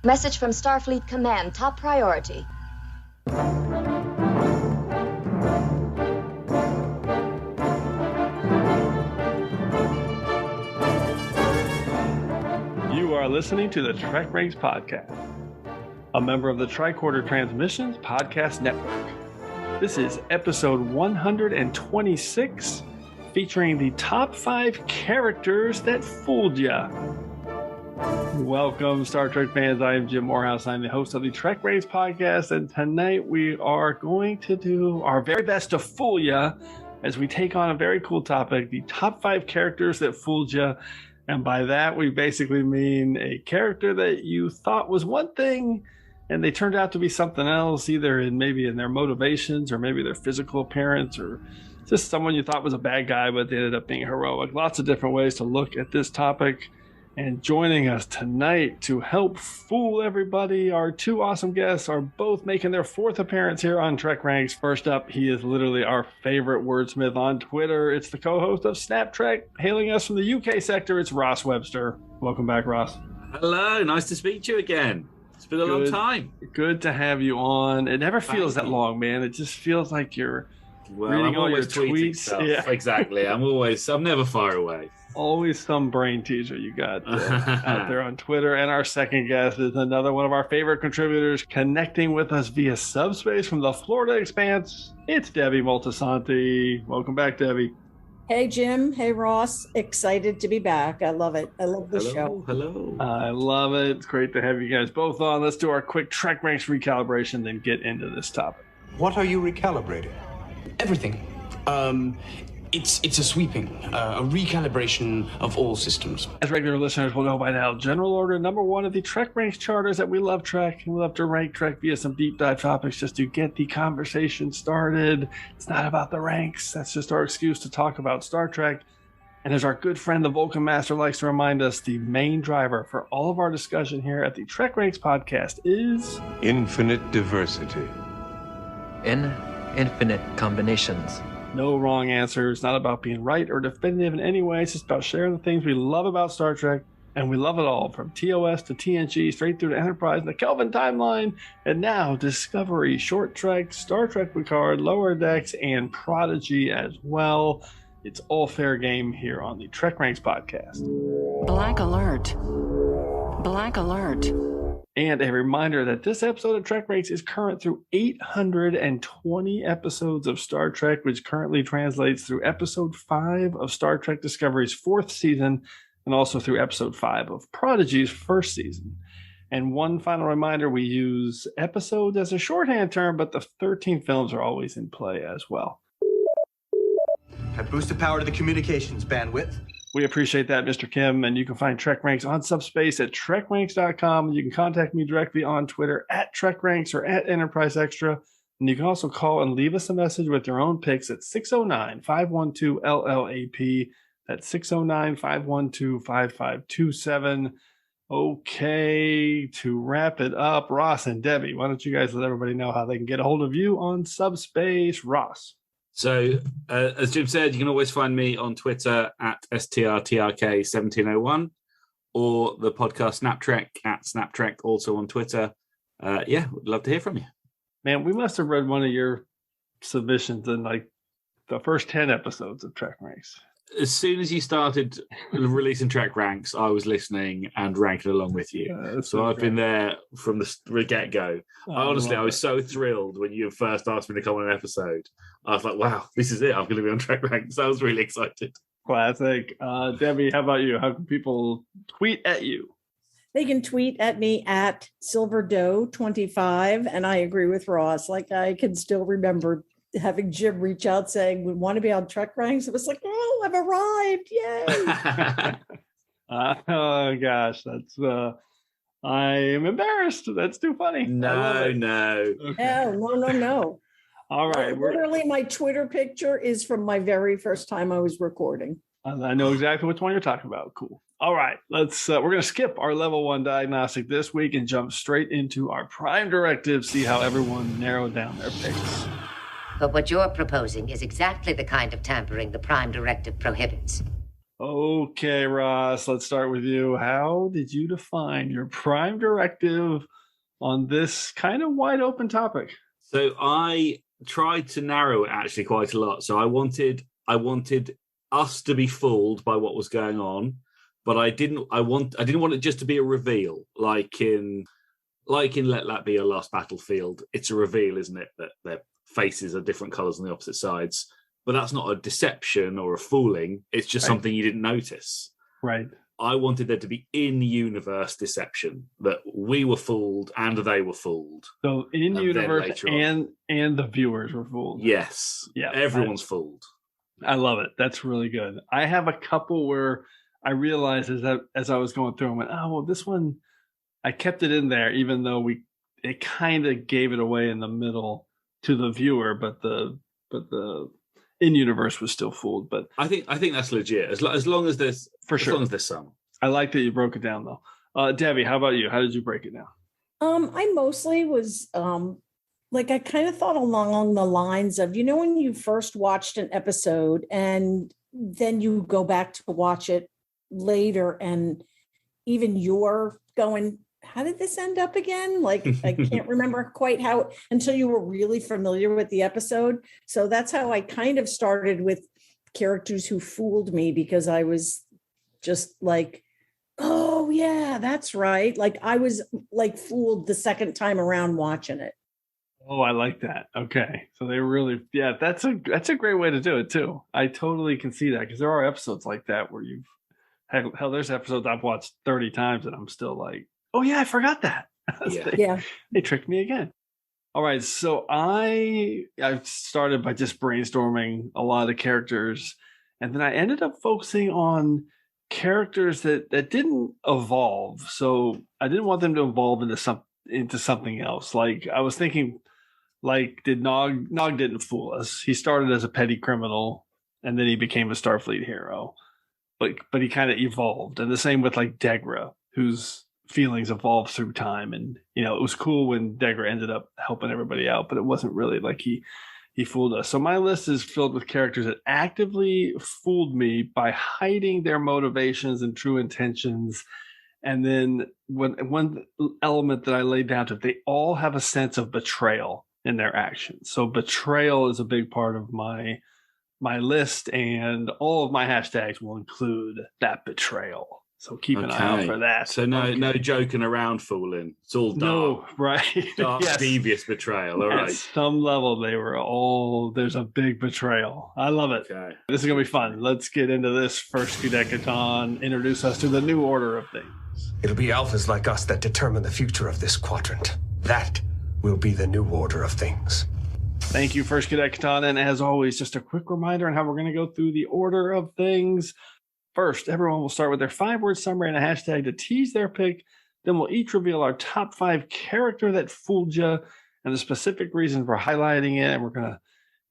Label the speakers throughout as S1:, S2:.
S1: Message from Starfleet Command, top priority.
S2: You are listening to the TrekRanks podcast, a member of the Tricorder Transmissions Podcast Network. This is episode 126, featuring the top 5 characters that fooled ya. Welcome, Star Trek fans. I am Jim Morehouse. I'm the host of the TrekRanks podcast, and tonight we are going to do our very best to fool ya as we take on a very cool topic, the top 5 characters that fooled ya. And by that, we basically mean a character that you thought was one thing, and they turned out to be something else, either in their motivations, or maybe their physical appearance, or just someone you thought was a bad guy, but they ended up being heroic. Lots of different ways to look at this topic. And joining us tonight to help fool everybody, our 2 awesome guests are both making their 4th appearance here on TrekRanks. First up, he is literally our favorite wordsmith on Twitter. It's the co-host of Snap Trek, hailing us from the UK sector. It's Ross Webster. Welcome back, Ross.
S3: Hello, nice to speak to you again. It's been a long time.
S2: Good to have you on. It never feels that long, man. It just feels like you're reading all your tweets.
S3: Stuff. Yeah. Exactly. I'm never far away.
S2: Always some brain teaser you got out there on Twitter. And our second guest is another one of our favorite contributors, connecting with us via subspace from the Florida Expanse. It's Debbie Maltasanti. Welcome back, Debbie.
S4: Hey, Jim. Hey, Ross. Excited to be back. I love it. I love the show.
S3: Hello.
S2: I love it. It's great to have you guys both on. Let's do our quick TrekRanks recalibration, then get into this topic.
S5: What are you recalibrating?
S6: Everything. It's a sweeping, a recalibration of all systems.
S2: As regular listeners will know by now, General Order number 1 of the TrekRanks charter is that we love Trek, and we love to rank Trek via some deep dive topics just to get the conversation started. It's not about the ranks. That's just our excuse to talk about Star Trek. And as our good friend, the Vulcan Master, likes to remind us, the main driver for all of our discussion here at the TrekRanks podcast is
S5: infinite diversity.
S7: In infinite combinations.
S2: No wrong answer. It's not about being right or definitive in any way. It's just about sharing the things we love about Star Trek, and we love it all, from TOS to TNG, straight through to Enterprise and the Kelvin timeline, and now Discovery, Short Trek, Star Trek Picard, Lower Decks, and Prodigy as well. It's all fair game here on the TrekRanks podcast.
S8: Black alert. Black alert.
S2: And a reminder that this episode of TrekRanks is current through 820 episodes of Star Trek, which currently translates through episode 5 of Star Trek Discovery's 4th season, and also through episode 5 of Prodigy's 1st season. And one final reminder, we use episodes as a shorthand term, but the 13 films are always in play as well.
S9: I've boosted power to the communications bandwidth.
S2: We appreciate that, Mr. Kim, and you can find TrekRanks on Subspace at TrekRanks.com. You can contact me directly on Twitter at TrekRanks or at Enterprise Extra, and you can also call and leave us a message with your own picks at 609-512-LLAP. That's 609-512-5527. Okay, to wrap it up, Ross and Debbie, why don't you guys let everybody know how they can get a hold of you on Subspace? Ross.
S3: So, as Jim said, you can always find me on Twitter at STRTRK1701, or the podcast SnapTrek at SnapTrek, also on Twitter. Would love to hear from you.
S2: Man, we must have read one of your submissions in like the first 10 episodes of TrekRanks.
S3: As soon as you started releasing TrekRanks, I was listening and ranking along with you. So I've been there from the get-go. Honestly, I was so thrilled when you first asked me to come on an episode. I was like, wow, this is it. I'm going to be on TrekRanks. I was really excited.
S2: Classic. Debbie, how about you? How can people tweet at you?
S4: They can tweet at me at SilverDoe25. And I agree with Ross. Like, I can still remember having Jim reach out saying, we want to be on TrekRanks. It was like, oh, I've arrived. Yay.
S2: Oh, gosh. That's, I am embarrassed. That's too funny.
S3: No.
S2: Okay.
S4: No.
S2: All right.
S4: Literally, my Twitter picture is from my very first time I was recording.
S2: I know exactly which one you're talking about. Cool. All right. Let's, we're going to skip our level 1 diagnostic this week and jump straight into our prime directive, see how everyone narrowed down their picks.
S10: But what you're proposing is exactly the kind of tampering the Prime Directive prohibits.
S2: Okay, Ross, let's start with you. How did you define your prime directive on this kind of wide open topic?
S3: So I tried to narrow it actually quite a lot. So I wanted us to be fooled by what was going on, but I didn't want it just to be a reveal, like in Let That Be a Lost Battlefield. It's a reveal, isn't it, that their faces are different colors on the opposite sides. But that's not a deception or a fooling. It's just something you didn't notice.
S2: Right.
S3: I wanted there to be in-universe deception, that we were fooled and they were fooled.
S2: So in-universe and the viewers were fooled.
S3: Yes. Yeah. Everyone's fooled.
S2: I love it. That's really good. I have a couple where I realized as I was going through, I went, oh, well, this one, I kept it in there, even though it kind of gave it away in the middle to the viewer, but the in-universe was still fooled. But
S3: I think that's legit. As long as there's as long as there's some.
S2: I like that you broke it down though. Debbie, how about you? How did you break it down?
S4: I mostly was I kind of thought along the lines of, when you first watched an episode and then you go back to watch it later, and even you're going, how did this end up again? Like, I can't remember quite how until you were really familiar with the episode. So that's how I kind of started with characters who fooled me, because I was just like, oh yeah, that's right. Like I was like fooled the second time around watching it.
S2: Oh, I like that. Okay. So they really, that's a great way to do it too. I totally can see that, because there are episodes like that where there's episodes I've watched 30 times and I'm still like, oh yeah, I forgot that. They tricked me again. All right. So I started by just brainstorming a lot of characters, and then I ended up focusing on characters that didn't evolve. So I didn't want them to evolve into something else. Like I was thinking, like, did Nog didn't fool us. He started as a petty criminal and then he became a Starfleet hero. But he kind of evolved. And the same with like Degra, whose feelings evolved through time. And, it was cool when Degra ended up helping everybody out, but it wasn't really like he fooled us. So my list is filled with characters that actively fooled me by hiding their motivations and true intentions. And then one element that I laid down to, they all have a sense of betrayal in their actions. So betrayal is a big part of my list, and all of my hashtags will include that betrayal. So keep an eye out for that.
S3: So no joking around fooling. It's all dark.
S2: No, right.
S3: Dark, devious betrayal. All right.
S2: At some level, there's a big betrayal. I love it.
S3: Okay.
S2: This is going to be fun. Let's get into this first Kudecaton. Introduce us to the new order of things.
S5: It'll be alphas like us that determine the future of this quadrant. That will be the new order of things.
S2: Thank you, First Kudecaton. And as always, just a quick reminder on how we're going to go through the order of things. First, everyone will start with their 5-word summary and a hashtag to tease their pick. Then we'll each reveal our top 5 character that fooled you and the specific reason for highlighting it. And we're going to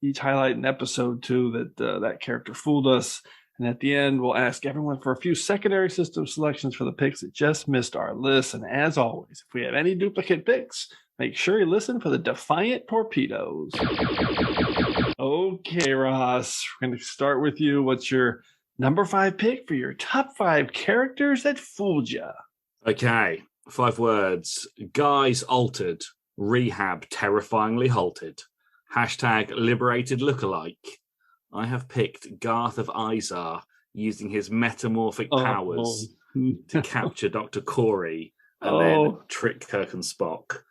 S2: each highlight an episode too that character fooled us. And at the end, we'll ask everyone for a few secondary system selections for the picks that just missed our list. And as always, if we have any duplicate picks, make sure you listen for the Defiant Torpedoes. Okay, Ross, we're going to start with you. What's your number 5 pick for your top 5 characters that fooled you?
S3: Okay, 5 words. Guys altered. Rehab terrifyingly halted. Hashtag liberated lookalike. I have picked Garth Devizar using his metamorphic powers to capture Dr. Corey and then trick Kirk and Spock.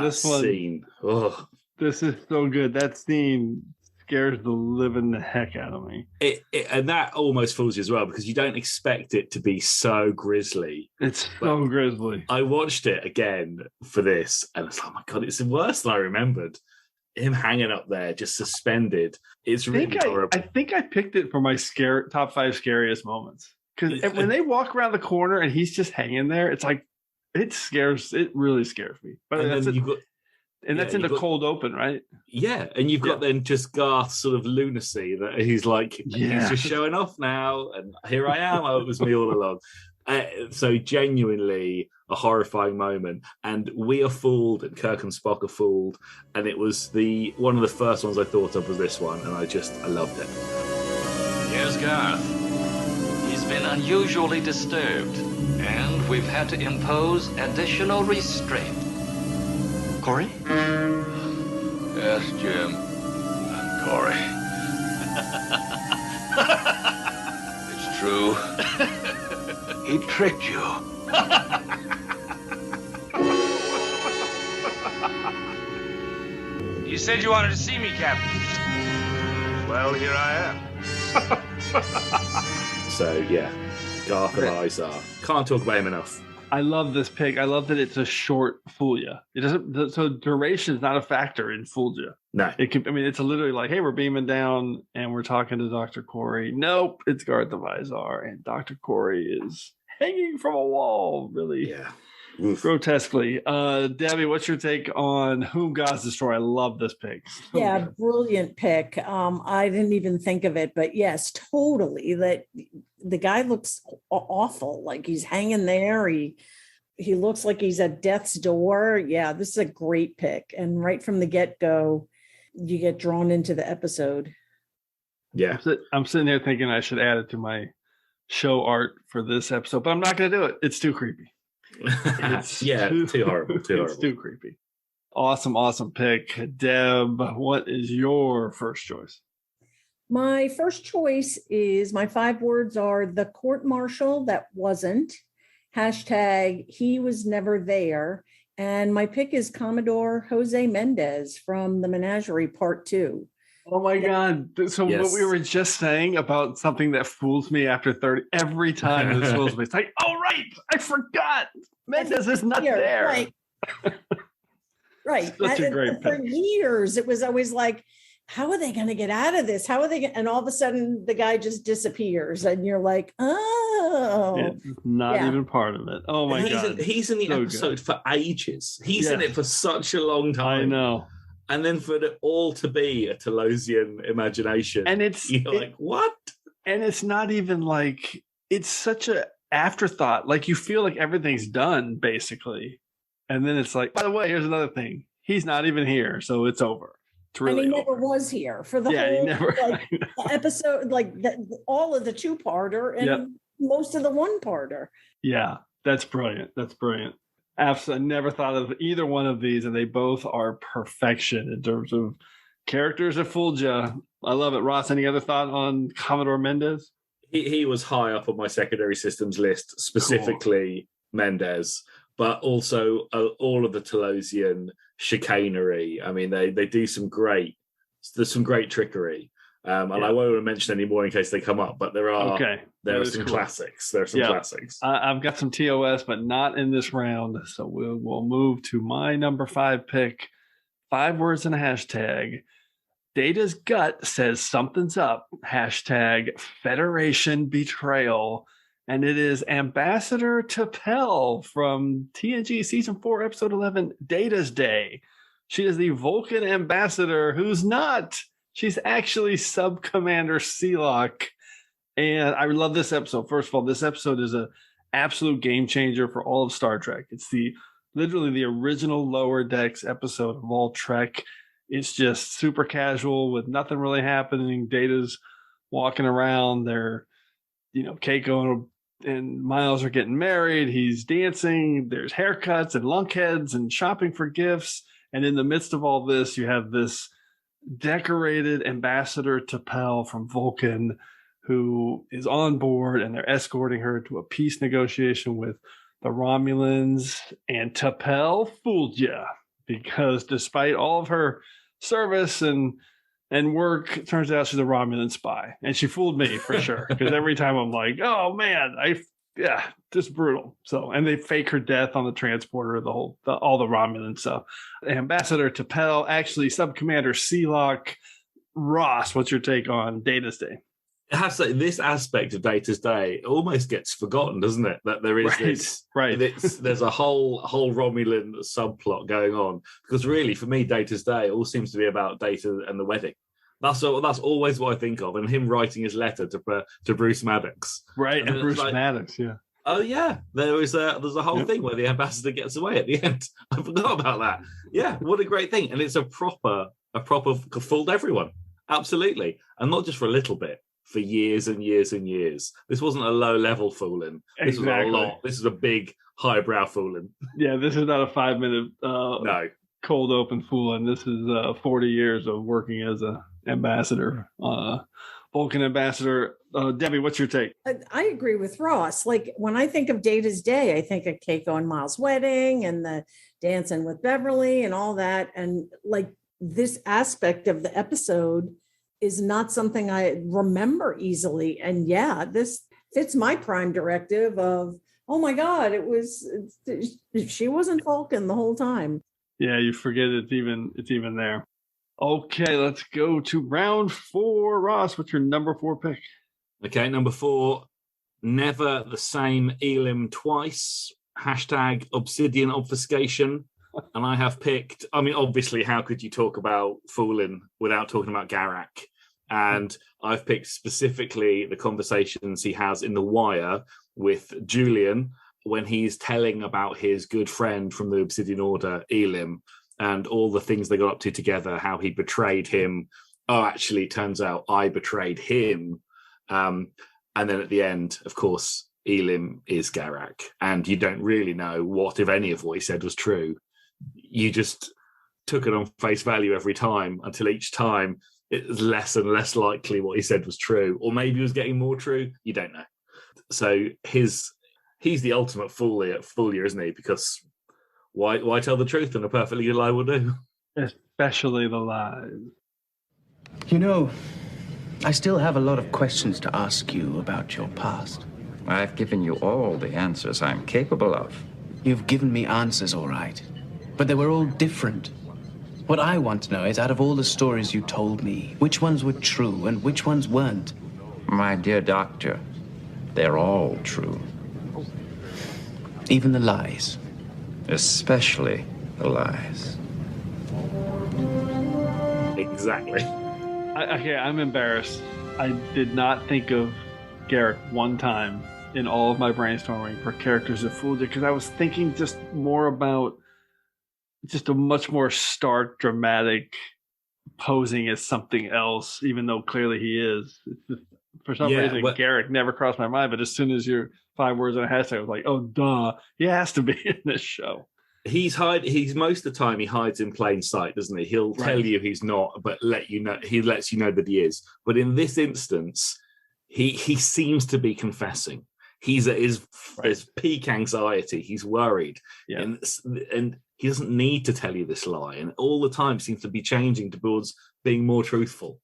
S2: This scene. This is so good. That scene scares the living the heck out of me.
S3: And that almost fools you as well, because you don't expect it to be so grisly.
S2: It's so grisly.
S3: I watched it again for this, and it's like, oh my God, it's worse than I remembered. Him hanging up there, just suspended. It's really horrible.
S2: I think I picked it for my top 5 scariest moments. Because when they walk around the corner and he's just hanging there, it's like, it really scares me. But that's in the cold open, right?
S3: Yeah, and you've got then just Garth's sort of lunacy that he's like, he's just showing off now, and here I am. Oh, it was me all along. So genuinely a horrifying moment, and we are fooled, and Kirk and Spock are fooled, and it was one of the first ones I thought of was this one, and I loved it.
S10: Yes, Garth. been unusually disturbed, and we've had to impose additional restraint.
S9: Corey?
S10: Yes, Jim. I'm Corey. It's true. He tricked you.
S11: You said you wanted to see me, Captain. Well, here I am.
S3: So, yeah, Garth Devizar. Can't talk about him enough.
S2: I love this pick. I love that it's a short Fulya. It doesn't. So duration is not a factor in Fulya.
S3: No,
S2: it can. I mean, it's literally like, hey, we're beaming down and we're talking to Dr. Corey. Nope, it's Garth Devizar, and Dr. Corey is hanging from a wall, really grotesquely. Debbie, what's your take on Whom Gods Destroy? I love this pick.
S4: Yeah, brilliant pick. I didn't even think of it, but yes, totally. That the guy looks awful, like he's hanging there. He looks like he's at death's door. Yeah, this is a great pick, and right from the get-go, you get drawn into the episode.
S3: Yeah,
S2: I'm sitting there thinking I should add it to my show art for this episode, but I'm not going to do it. It's too creepy.
S3: It's too horrible.
S2: It's too creepy. Awesome pick. Deb, what is your first choice?
S4: My first choice is, my 5 words are the court martial that wasn't, hashtag he was never there, and my pick is Commodore Jose Mendes from the Menagerie Part 2.
S2: Oh my God. So what we were just saying about something that fools me after 30, every time this fools me, it's like, oh, right, I forgot. Mendes is not there.
S4: Right. Right.
S2: Such a great pick.
S4: For years, it was always like, how are they going to get out of this? How are they? And all of a sudden, the guy just disappears, and you're like, oh,
S2: it's not even part of it. Oh my God.
S3: He's in the episode for ages. He's in it for such a long time.
S2: I know.
S3: And then for it all to be a Telosian imagination,
S2: and
S3: you're like, what?
S2: And it's not even like, it's such a afterthought. Like, you feel like everything's done basically, and then it's like, by the way, here's another thing. He's not even here, so it's over. It's really
S4: and he never was here for the whole episode, like all of the 2-parter and most of the 1-parter.
S2: Yeah, that's brilliant. Absolutely, I never thought of either one of these, and they both are perfection in terms of characters that fooled you. I love it. Ross, any other thought on Commodore Mendes?
S3: He was high up on my secondary systems list, specifically Mendes, but also all of the Telosian chicanery. I mean, they do there's some great trickery. And I won't mention any more in case they come up, but there are some classics. There are some classics.
S2: I've got some TOS, but not in this round. So we'll move to my number 5 pick. 5 words and a hashtag. Data's gut says something's up. Hashtag Federation betrayal. And it is Ambassador T'Pel from TNG Season 4, Episode 11, Data's Day. She is the Vulcan ambassador who's not. She's actually Sub-Commander Sealock. And I love this episode. First of all, this episode is an absolute game changer for all of Star Trek. It's literally the original Lower Decks episode of all Trek. It's just super casual with nothing really happening. Data's walking around. They're, Keiko and Miles are getting married. He's dancing. There's haircuts and lunkheads and shopping for gifts. And in the midst of all this, you have this decorated Ambassador T'Pel from Vulcan who is on board, and they're escorting her to a peace negotiation with the Romulans. And T'Pel fooled you, because despite all of her service and work, it turns out she's a Romulan spy, and she fooled me for sure. Because every time I'm like, oh man, just brutal. So, and they fake her death on the transporter, all the Romulan stuff. Ambassador T'Pel, actually Sub-Commander Sealock. Ross, what's your take on Data's Day?
S3: It has to, this aspect of Data's Day almost gets forgotten, doesn't it? That there is there's a whole Romulan subplot going on, because really, for me, Data's Day all seems to be about Data and the wedding. That's always what I think of, and him writing his letter to Bruce Maddox.
S2: Right, and Bruce Maddox, yeah.
S3: Oh yeah, there's a whole thing where the ambassador gets away at the end. I forgot about that. Yeah, what a great thing, and it's a proper fooled everyone, absolutely, and not just for a little bit. for years and years and years. This wasn't a low-level fooling. This was a lot. This is a big, highbrow fooling.
S2: Yeah, this is not a 5-minute
S3: no
S2: cold open fooling. This is 40 years of working as an ambassador, Vulcan ambassador. Debbie, what's your take?
S4: I agree with Ross. Like when I think of Data's Day, I think of Keiko and Miles' wedding and the dancing with Beverly and all that. And like this aspect of the episode is not something I remember easily. And yeah, this fits my prime directive of, oh my God, she wasn't Vulcan the whole time.
S2: Yeah, you forget it's even there. Okay, let's go to round 4. Ross, what's your number 4 pick?
S3: Okay, number 4, never the same Elim twice. Hashtag Obsidian Obfuscation. And I have picked, I mean, obviously, how could you talk about fooling without talking about Garak? And I've picked specifically the conversations he has in The Wire with Julian when he's telling about his good friend from the Obsidian Order, Elim, and all the things they got up to together, how he betrayed him. Oh, actually, turns out I betrayed him. And then at the end, of course, Elim is Garak. And you don't really know what, if any, of what he said was true. You just took it on face value every time until each time it was less and less likely what he said was true. Or maybe it was getting more true. You don't know. So he's the ultimate fooler, isn't he? Because why tell the truth when a perfectly good lie will do?
S2: Especially the lies.
S6: You know, I still have a lot of questions to ask you about your past.
S12: I've given you all the answers I'm capable of.
S6: You've given me answers, all right. But they were all different. What I want to know is, out of all the stories you told me, which ones were true and which ones weren't?
S12: My dear doctor, they're all true.
S6: Even the lies?
S12: Especially the lies.
S3: Exactly.
S2: I'm embarrassed. I did not think of Garak one time in all of my brainstorming for characters that fooled it, because I was thinking just more about just a much more stark, dramatic posing as something else, even though clearly he is. It's just, for some reason, Garak never crossed my mind, but as soon as you're 5 words and a hashtag, I was like, oh, duh, he has to be in this show.
S3: He's most of the time he hides in plain sight, doesn't he? He'll tell you he's not, but he lets you know that he is. But in this instance, he seems to be confessing. He's at his peak anxiety. He's worried, and he doesn't need to tell you this lie. And all the time seems to be changing towards being more truthful.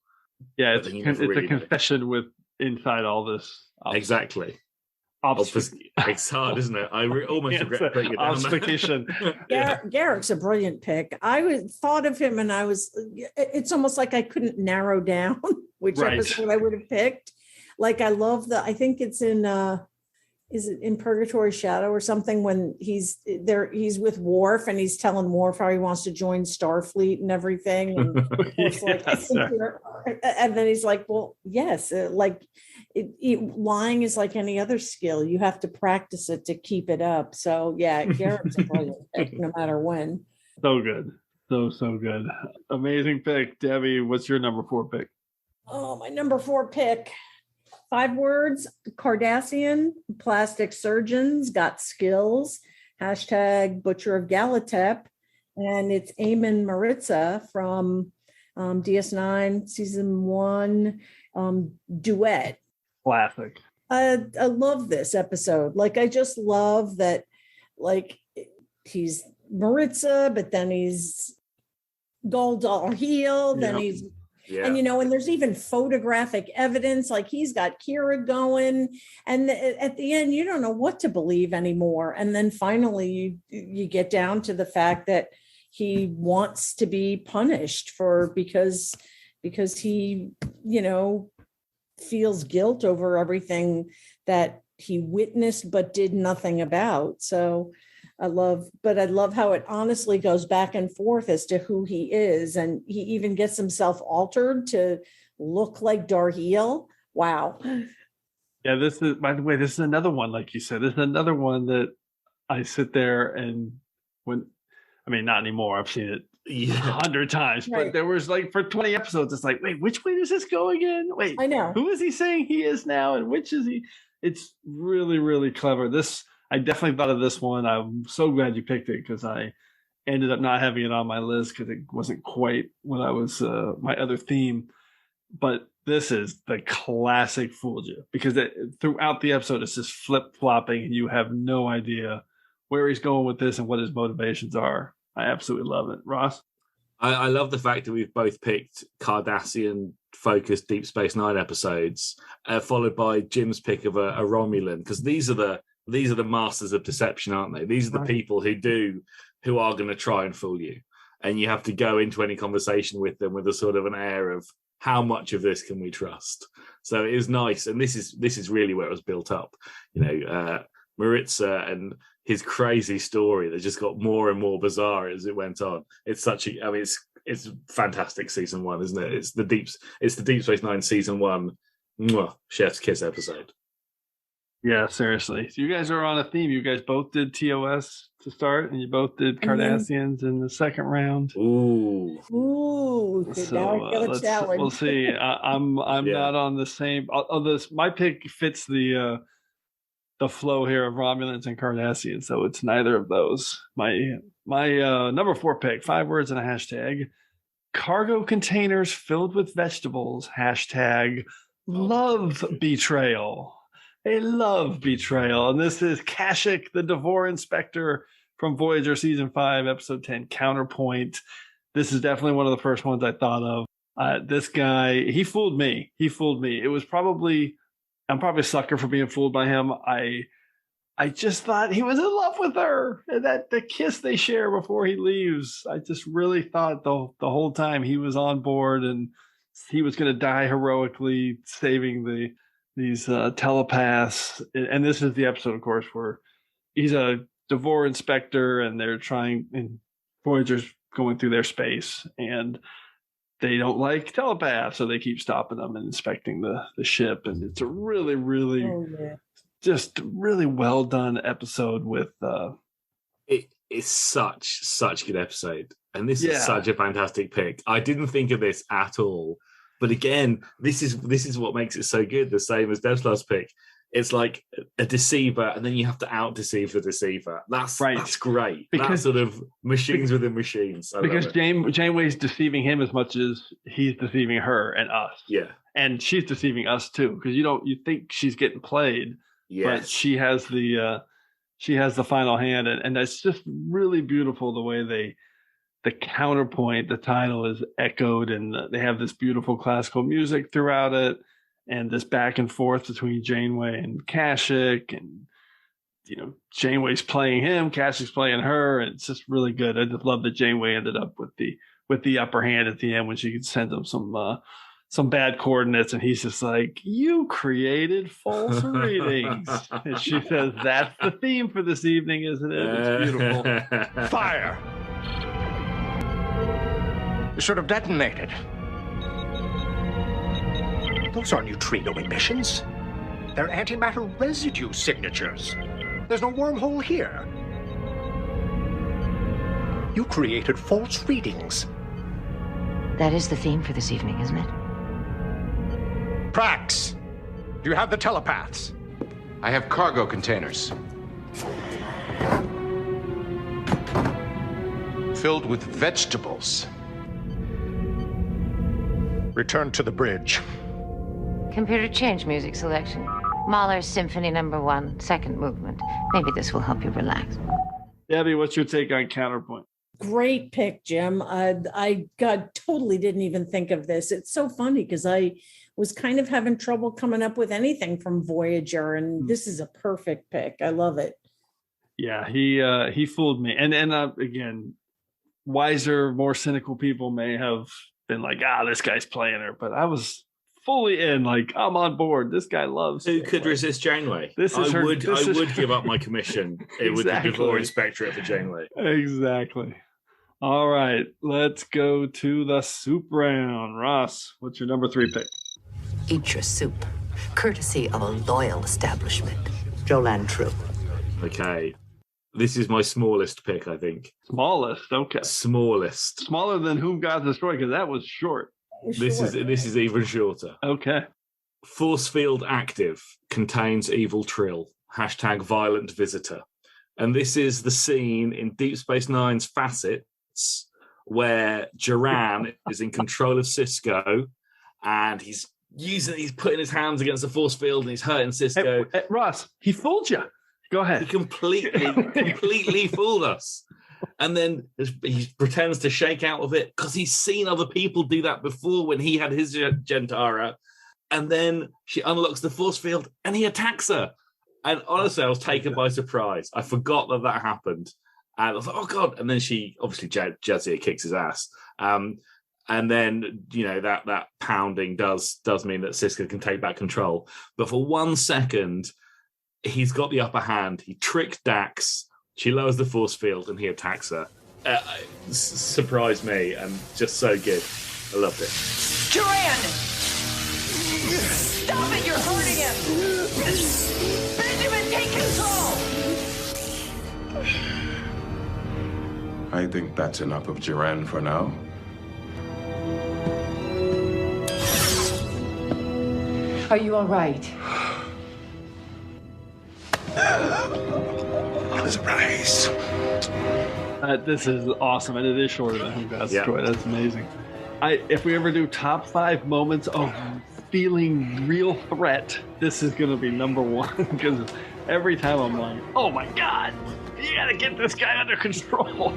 S2: Yeah, it's a confession with inside all this.
S3: Exactly. It's hard, isn't it? I almost regret putting it down.
S2: Obfuscation.
S4: Garak's a brilliant pick. I thought of him, and it's almost like I couldn't narrow down which episode I would have picked. Like I love I think it's in is it in Purgatory Shadow or something, when he's with Worf and he's telling Worf how he wants to join Starfleet and everything. And Worf's like, and then he's like, well, yes, lying is like any other skill. You have to practice it to keep it up. So yeah, Garak's a brilliant pick no matter when.
S2: So good. So good. Amazing pick. Debbie, what's your number 4 pick?
S4: Oh, my number 4 pick. 5 words: Cardassian, plastic surgeons, got skills, hashtag Butcher of Galatep. And it's Eamonn Maritza from DS9 season 1, Duet.
S2: Classic.
S4: I love this episode. Like, I just love that, like, he's Maritza, but then he's Goldar heel, then he's and and there's even photographic evidence, like he's got Kira going, and at the end you don't know what to believe anymore. And then finally you get down to the fact that he wants to be punished because he feels guilt over everything that he witnessed but did nothing about. So I love how it honestly goes back and forth as to who he is. And he even gets himself altered to look like Darhiel. Wow.
S2: Yeah, by the way, this is another one, like you said, this is another one that I sit there and not anymore. I've seen it 100 times.
S4: Right.
S2: But there was like for 20 episodes, it's like, wait, which way does this go again? Wait,
S4: I know.
S2: Who is he saying he is now, and which is he? It's really, really clever. I definitely thought of this one. I'm so glad you picked it because I ended up not having it on my list because it wasn't quite what I was my other theme. But this is the classic fooled you because throughout the episode it's just flip flopping and you have no idea where he's going with this and what his motivations are. I absolutely love it. Ross?
S3: I love the fact that we've both picked Cardassian-focused Deep Space Nine episodes, followed by Jim's pick of a Romulan, because these are the masters of deception, aren't they? These are the people who are going to try and fool you, and you have to go into any conversation with them with a sort of an air of how much of this can we trust. So it is nice, and this is really where it was built up. Maritza and his crazy story that just got more and more bizarre as it went on. It's it's fantastic season one, isn't it? It's the Deep Space Nine season one chef's kiss episode.
S2: Yeah, seriously. So you guys are on a theme. You guys both did TOS to start, and you both did Cardassians in the second round.
S3: Ooh.
S2: So
S4: now I got a challenge.
S2: We'll see. I'm not on the same. My pick fits the flow here of Romulans and Cardassians, so it's neither of those. My number 4 pick, 5 words and a hashtag: cargo containers filled with vegetables. Hashtag love betrayal. A love betrayal. And this is Kashyyyk, the Devore Inspector from Voyager Season 5, Episode 10, Counterpoint. This is definitely one of the first ones I thought of. This guy, he fooled me. It was I'm probably a sucker for being fooled by him. I just thought he was in love with her. And that the kiss they share before he leaves, I just really thought the whole time he was on board and he was going to die heroically saving these telepaths. And this is the episode, of course, where he's a Devore inspector and and Voyager's going through their space and they don't like telepaths, so they keep stopping them and inspecting the ship. And it's a really, really, just really well done episode with.
S3: It is such a good episode, and this is such a fantastic pick. I didn't think of this at all, but again, this is what makes it so good. The same as Dev's last pick. It's like a deceiver, and then you have to out-deceive the deceiver. That's right. That's great. Because that sort of machines within machines.
S2: Because Janeway's deceiving him as much as he's deceiving her and us.
S3: Yeah,
S2: and she's deceiving us too. Because you think she's getting played, but she has the final hand, and that's just really beautiful the way the counterpoint, the title is echoed, and they have this beautiful classical music throughout it. And this back and forth between Janeway and Kashyyyk, and Janeway's playing him, Kashyyy's playing her, and it's just really good. I just love that Janeway ended up with the upper hand at the end when she could send him some bad coordinates, and he's just like, "You created false readings," and she says, "That's the theme for this evening, isn't it?" It's beautiful.
S5: Fire! You should have detonated. Those are neutrino emissions. They're antimatter residue signatures. There's no wormhole here. You created false readings.
S13: That is the theme for this evening, isn't it?
S5: Prax, do you have the telepaths?
S14: I have cargo containers. Filled with vegetables.
S5: Return to the bridge.
S13: Computer change music selection. Mahler's Symphony No. 1, second movement. Maybe this will help you relax.
S2: Debbie, what's your take on Counterpoint?
S4: Great pick, Jim. I totally didn't even think of this. It's so funny because I was kind of having trouble coming up with anything from Voyager, and this is a perfect pick. I love it.
S2: Yeah, he fooled me. And again, wiser, more cynical people may have been like, this guy's playing her, but I was fully in, like, I'm on board. This guy loves.
S3: Who could resist Janeway? I would give up my commission. It would be Devore Inspectorate for Janeway.
S2: Exactly. All right, let's go to the soup round. Ross, what's your number 3 pick?
S15: Eat your soup, courtesy of a loyal establishment. Jolan True.
S3: Okay. This is my smallest pick, I think.
S2: Smallest, okay.
S3: Smallest.
S2: Smaller than Whom God Destroyed, because that was short.
S3: This is even shorter.
S2: Okay.
S3: Force field active, contains evil trill. # violent visitor. And this is the scene in Deep Space Nine's Facets where Duran is in control of Sisko, and he's putting his hands against the force field and he's hurting Sisko.
S2: Hey, Ross, he fooled you. Go ahead.
S3: He completely fooled us. And then he pretends to shake out of it because he's seen other people do that before when he had his Gentara. And then she unlocks the force field and he attacks her. And honestly, I was taken by surprise. I forgot that happened. And I was like, oh, God. And then she, obviously, Jadzia kicks his ass. And then, that pounding does mean that Sisko can take back control. But for 1 second, he's got the upper hand. He tricked Dax. She lowers the force field and he attacks her. Surprised me and just so good. I loved it.
S15: Duran! Stop it! You're hurting him! Benjamin, take control!
S16: I think that's enough of Duran for now.
S15: Are you all right?
S16: What a surprise.
S2: This is awesome, and it is shorter than Whom God Destroyed. That's amazing. If we ever do top 5 moments of feeling real threat, this is going to be number 1, because every time I'm like, oh my God, you got to get this guy under control.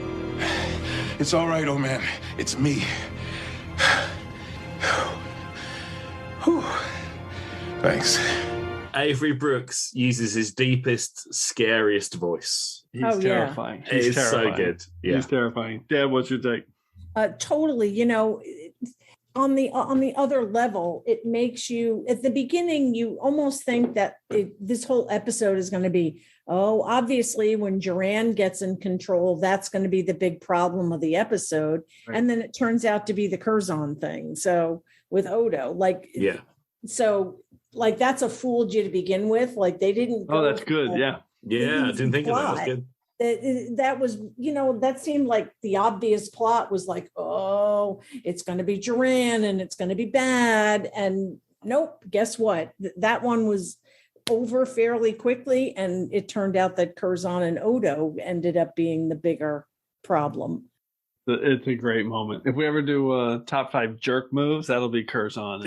S16: It's all right, old man. It's me. Thanks.
S3: Avery Brooks uses his deepest, scariest voice.
S2: He's terrifying. He's terrifying.
S3: So good. Yeah.
S2: He's terrifying. Dad, what's your take?
S4: Totally. On the other level, it makes you, at the beginning, you almost think that this whole episode is going to be, obviously when Duran gets in control, that's going to be the big problem of the episode. Right. And then it turns out to be the Curzon thing. So with Odo, that's a fooled you to begin with. Like they didn't.
S2: Oh, that's good. Yeah.
S3: Yeah. I didn't think of that. That's good.
S4: That was, that seemed like the obvious plot was like, oh, it's going to be Duran and it's going to be bad. And nope, guess what? That one was over fairly quickly. And it turned out that Curzon and Odo ended up being the bigger problem.
S2: It's a great moment. If we ever do top 5 jerk moves, that'll be Curzon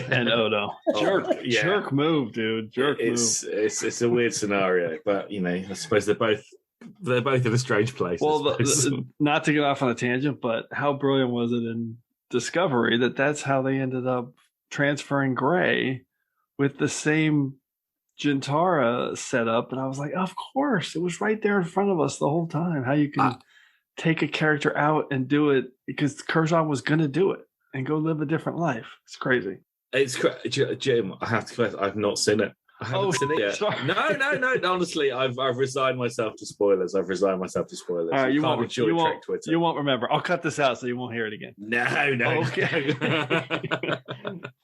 S2: and Odo. Jerk move, dude. Jerk move.
S3: It's a weird scenario, but I suppose they're both in a strange place.
S2: Well, not to get off on a tangent, but how brilliant was it in Discovery that's how they ended up transferring Gray with the same Gentara setup, and I was like, of course, it was right there in front of us the whole time. How you can take a character out and do it because Curzon was going to do it and go live a different life. It's crazy.
S3: It's Jim. I have to confess, I've not seen it. I haven't seen it yet.
S2: Sorry.
S3: No. Honestly, I've resigned myself to spoilers. All right,
S2: you won't remember. I'll cut this out so you won't hear it again.
S3: No.
S2: Okay.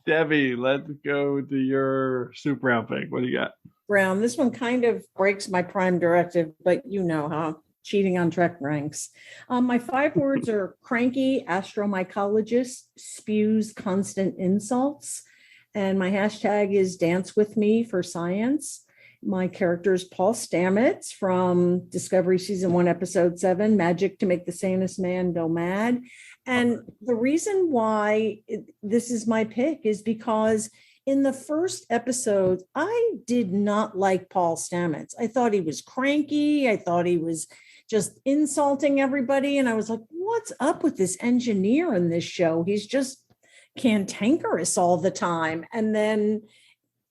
S2: Debbie, let's go to your soup round pick. What do you got?
S4: Brown. This one kind of breaks my prime directive, but cheating on TrekRanks. My 5 words are cranky astromycologist spews constant insults. And my hashtag is dance with me for science. My character is Paul Stamets from Discovery Season 1, Episode 7, Magic to Make the Sanest Man Go Mad. And the reason why this is my pick is because in the first episode, I did not like Paul Stamets. I thought he was cranky. I thought he was just insulting everybody. And I was like, what's up with this engineer in this show? He's just cantankerous all the time. And then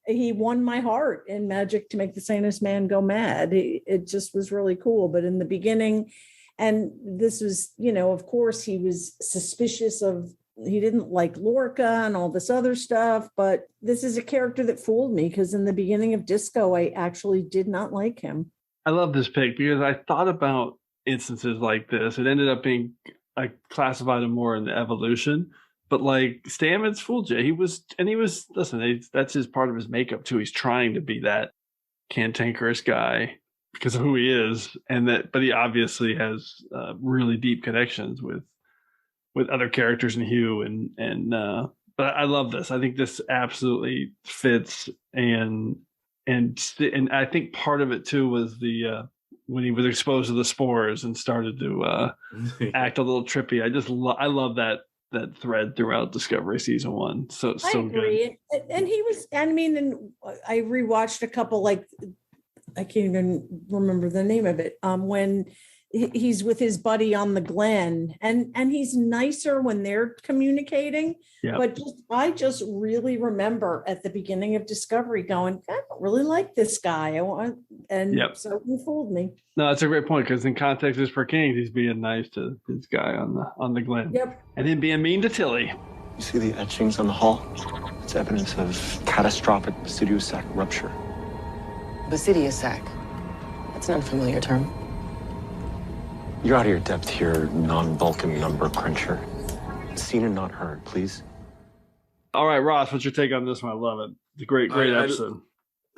S4: he won my heart in Magic to Make the Sanest Man Go Mad. It just was really cool. But in the beginning, and this was, of course, he was suspicious he didn't like Lorca and all this other stuff. But this is a character that fooled me because in the beginning of Disco, I actually did not like him.
S2: I love this pick because I thought about instances like this. It ended up being, I classified him more in the evolution. But like Stamets fooled you. He was, listen, that's his part of his makeup too. He's trying to be that cantankerous guy. because of who he is, but he obviously has really deep connections with other characters in Hugh, but I love this. I think this absolutely fits, and I think part of it too was the when he was exposed to the spores and started to act a little trippy. I love that thread throughout Discovery season 1. So
S4: I agree.
S2: Good.
S4: And he was, I mean, and I rewatched a couple, like, I can't even remember the name of it, when he's with his buddy on the Glen, and he's nicer when they're communicating. Yep. But I just really remember at the beginning of Discovery going, I don't really like this guy. So he fooled me.
S2: No, that's a great point, because in context of for Kings, he's being nice to this guy on the Glen.
S4: Yep.
S2: And then being mean to Tilly.
S17: You see the etchings on the hull? It's evidence of catastrophic basidius sac rupture.
S15: Basidius sac. That's an unfamiliar term.
S17: You're out of your depth here, non-Vulcan number cruncher. Seen and not heard, please.
S2: All right, Ross, what's your take on this one? I love it. It's a great episode.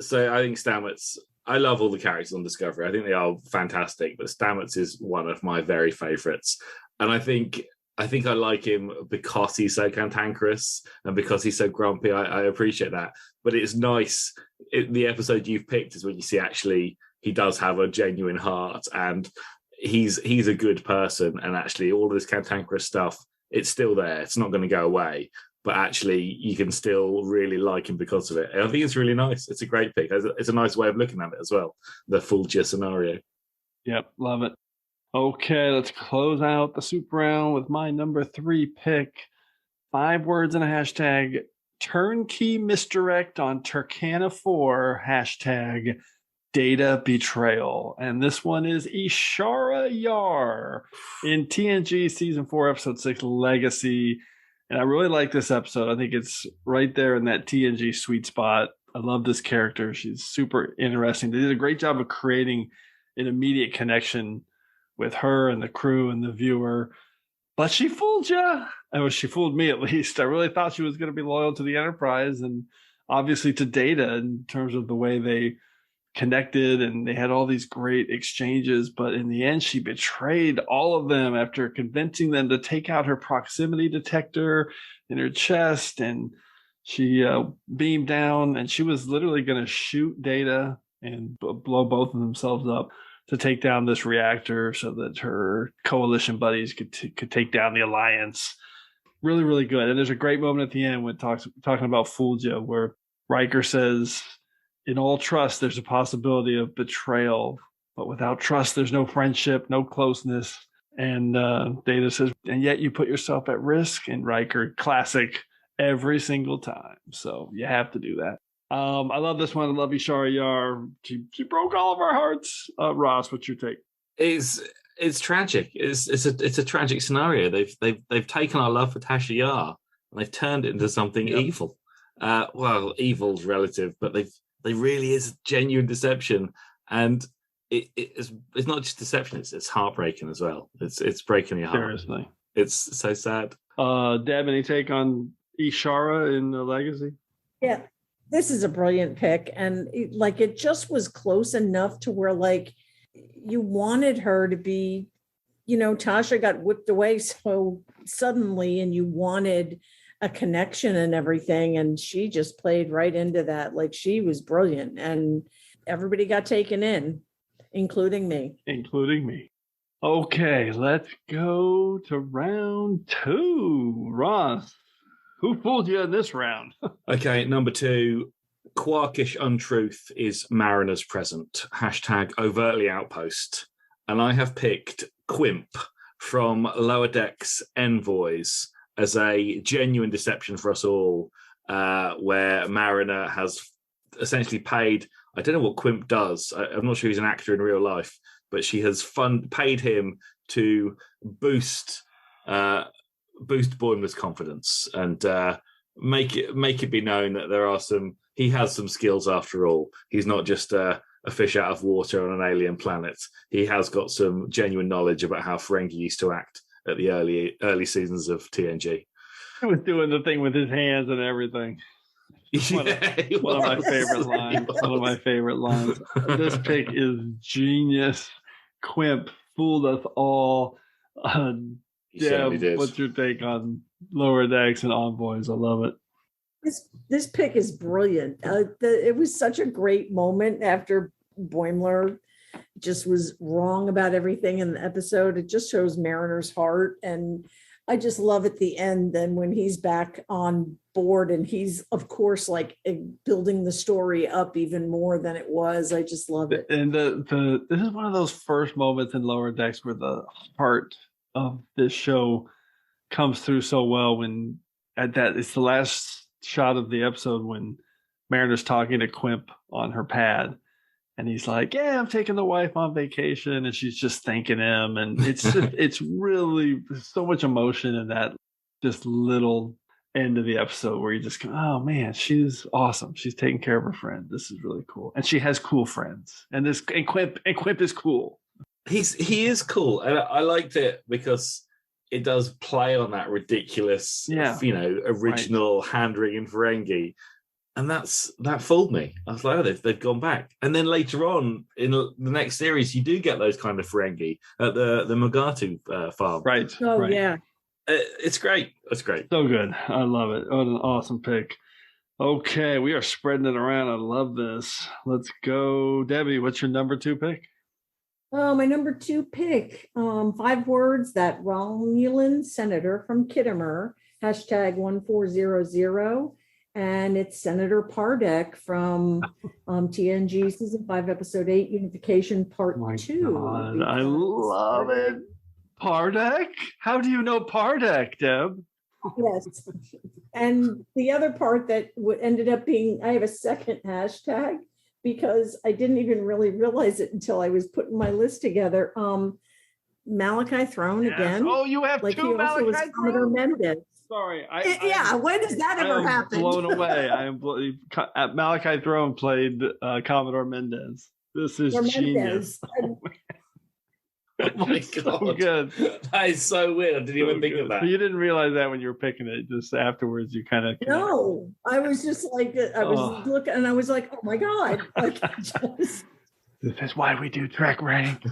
S3: So I think Stamets, I love all the characters on Discovery. I think they are fantastic, but Stamets is one of my very favorites. And I think I like him because he's so cantankerous and because he's so grumpy. I appreciate that. But it's nice. The episode you've picked is when you see actually he does have a genuine heart, and he's a good person, and actually all of this cantankerous stuff, it's still there. It's not going to go away, but actually you can still really like him because of it. And I think it's really nice. It's a great pick. It's a nice way of looking at it as well, the Fulgia scenario.
S2: Yep, love it. Okay, let's close out the soup round with my number 3 pick. 5 words and a hashtag. Turnkey misdirect on Turkana 4, hashtag data betrayal. And this one is Ishara Yar in TNG season 4, episode 6, Legacy. And I really like this episode. I think it's right there in that TNG sweet spot. I love this character. She's super interesting. They did a great job of creating an immediate connection with her and the crew and the viewer. But she fooled you. She fooled me, at least. I really thought she was going to be loyal to the Enterprise and obviously to Data in terms of the way they connected, and they had all these great exchanges. But in the end, she betrayed all of them after convincing them to take out her proximity detector in her chest. And she beamed down, and she was literally going to shoot Data and blow both of themselves up to take down this reactor so that her coalition buddies could take down the Alliance. Really, really good. And there's a great moment at the end when talking about Fulgia, where Riker says, in all trust, there's a possibility of betrayal, but without trust, there's no friendship, no closeness. And Data says, and yet you put yourself at risk. And Riker, classic every single time. So you have to do that. I love this one. I love Ishara Yar. She broke all of our hearts. Ross, what's your take?
S3: It's tragic. It's a tragic scenario. They've taken our love for Tasha Yar and they've turned it into something evil. Well, evil's relative, but they really is genuine deception, and it's not just deception. It's heartbreaking as well. It's breaking your heart.
S2: Seriously,
S3: it's so sad.
S2: Deb, any take on Ishara in the Legacy?
S4: Yeah. This is a brilliant pick. And it just was close enough to where you wanted her to be, Tasha got whipped away so suddenly and you wanted a connection and everything. And she just played right into that. She was brilliant and everybody got taken in, including me.
S2: Okay, let's go to round 2. Ross, who fooled you in this round?
S3: Okay, number 2, Quarkish untruth is Mariner's present. Hashtag overtly outpost. And I have picked Quimp from Lower Decks Envoys as a genuine deception for us all, where Mariner has essentially paid, I don't know what Quimp does. I'm not sure he's an actor in real life, but she has paid him to boost Boimler's confidence and make it be known that he has some skills after all. He's not just a fish out of water on an alien planet. He has got some genuine knowledge about how Ferengi used to act at the early seasons of TNG.
S2: He was doing the thing with his hands and everything. One of my favorite lines. One of my favorite lines. This pick is genius. Quimp fooled us all. Deb, what's your take on Lower Decks and Envoys? I love it.
S4: This pick is brilliant. It was such a great moment after Boimler just was wrong about everything in the episode. It just shows Mariner's heart. And I just love at the end then when he's back on board and he's, of course, like building the story up even more than it was. I just love it.
S2: And this is one of those first moments in Lower Decks where the heart of this show comes through so well when it's the last shot of the episode when Mariner's talking to Quimp on her pad. And he's like, yeah, I'm taking the wife on vacation. And she's just thanking him. And it's just, it's really so much emotion in that just little end of the episode where you just go, oh man, she's awesome. She's taking care of her friend. This is really cool. And she has cool friends. And Quimp is cool.
S3: He is cool. And I liked it because it does play on that ridiculous, original hand-wringing Ferengi. And that fooled me. I was like, oh, they've gone back. And then later on in the next series, you do get those kind of Ferengi at the Mogatu farm.
S2: Right.
S4: Oh,
S2: right.
S4: yeah.
S3: It's great. It's great.
S2: So good. I love it. What an awesome pick. Okay, we are spreading it around. I love this. Let's go. Debbie, what's your number 2 pick?
S4: My number 2 pick, 5 words, that Romulan senator from Kittimer, #1400. And it's Senator Pardeck from TNG Season 5, Episode 8, Unification Part 2.
S2: God, I love it. Pardeck? How do you know Pardeck, Deb?
S4: Yes. And the other part that ended up being, I have a second hashtag because I didn't even really realize it until I was putting my list together. Malachi Throne again.
S2: Oh, you have 2 Malachi
S4: Commodore Mendes.
S2: Sorry.
S4: When does that ever happen?
S2: Blown away. Malachi Throne played Commodore Mendes. This is genius.
S3: Oh my God.
S2: So good.
S3: That is so weird. I didn't even think of that.
S2: You didn't realize that when you were picking it. Just afterwards, you kind of...
S4: No, I was just like, I was looking and I was like, oh my God.
S2: This is why we do Trek Rank.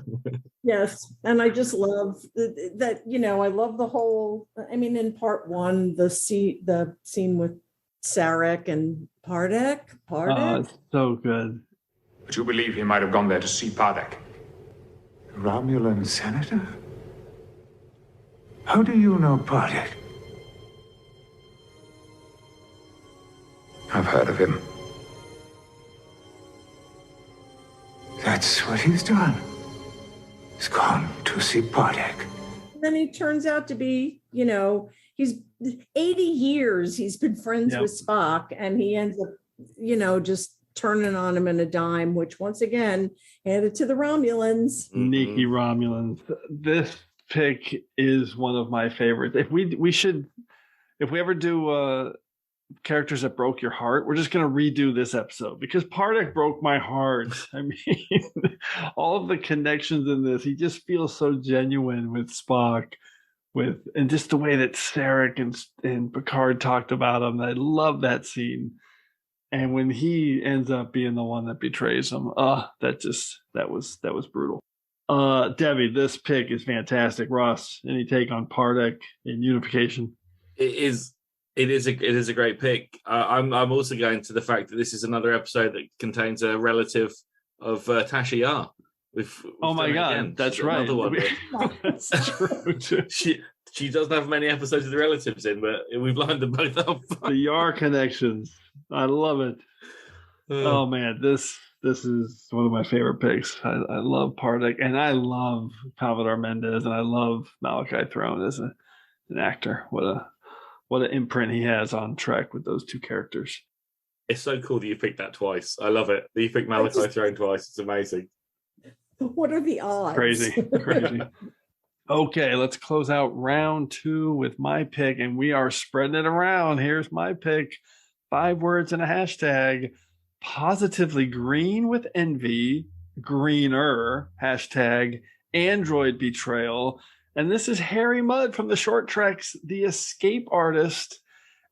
S4: Yes. And I just love that, I love the whole, in part 1, the scene with Sarek and Pardeck.
S2: It's so good.
S5: But you believe he might have gone there to see Pardeck? Romulan senator? How do you know Pardeck? I've heard of him. That's what he's done. He's gone to see Pardeck.
S4: Then he turns out to be, he's 80 years he's been friends with Spock, and he ends up, just turning on him in a dime, which once again handed to the Romulans.
S2: Sneaky Romulans. This pick is one of my favorites. If we ever do characters that broke your heart, we're just going to redo this episode because Pardeck broke my heart. All of the connections in this, he just feels so genuine with Spock, and just the way that Sarek and Picard talked about him. I love that scene. And when he ends up being the one that betrays him, that was brutal. Debbie, this pick is fantastic. Ross, any take on Pardeck in Unification?
S3: It is a great pick. I'm also going to the fact that this is another episode that contains a relative of Tasha Yar.
S2: Oh my God, that's right.
S3: Another one.
S2: That's true.
S3: She doesn't have many episodes of the relatives in, but we've lined them both up.
S2: The Yar connections. I love it. Oh man, this is one of my favorite picks. I love Pardeck, and I love Commodore Mendes, and I love Malachi Throne as an actor. What an imprint he has on Trek with those 2 characters.
S3: It's so cool that you picked that twice. I love it. That you picked Malachi Throne twice. It's amazing.
S4: What are the odds?
S2: Crazy. Okay, let's close out round 2 with my pick, and we are spreading it around. Here's my pick. 5 words and a hashtag. Positively green with envy. Greener. Hashtag android betrayal. And this is Harry Mudd from the short treks, The Escape Artist.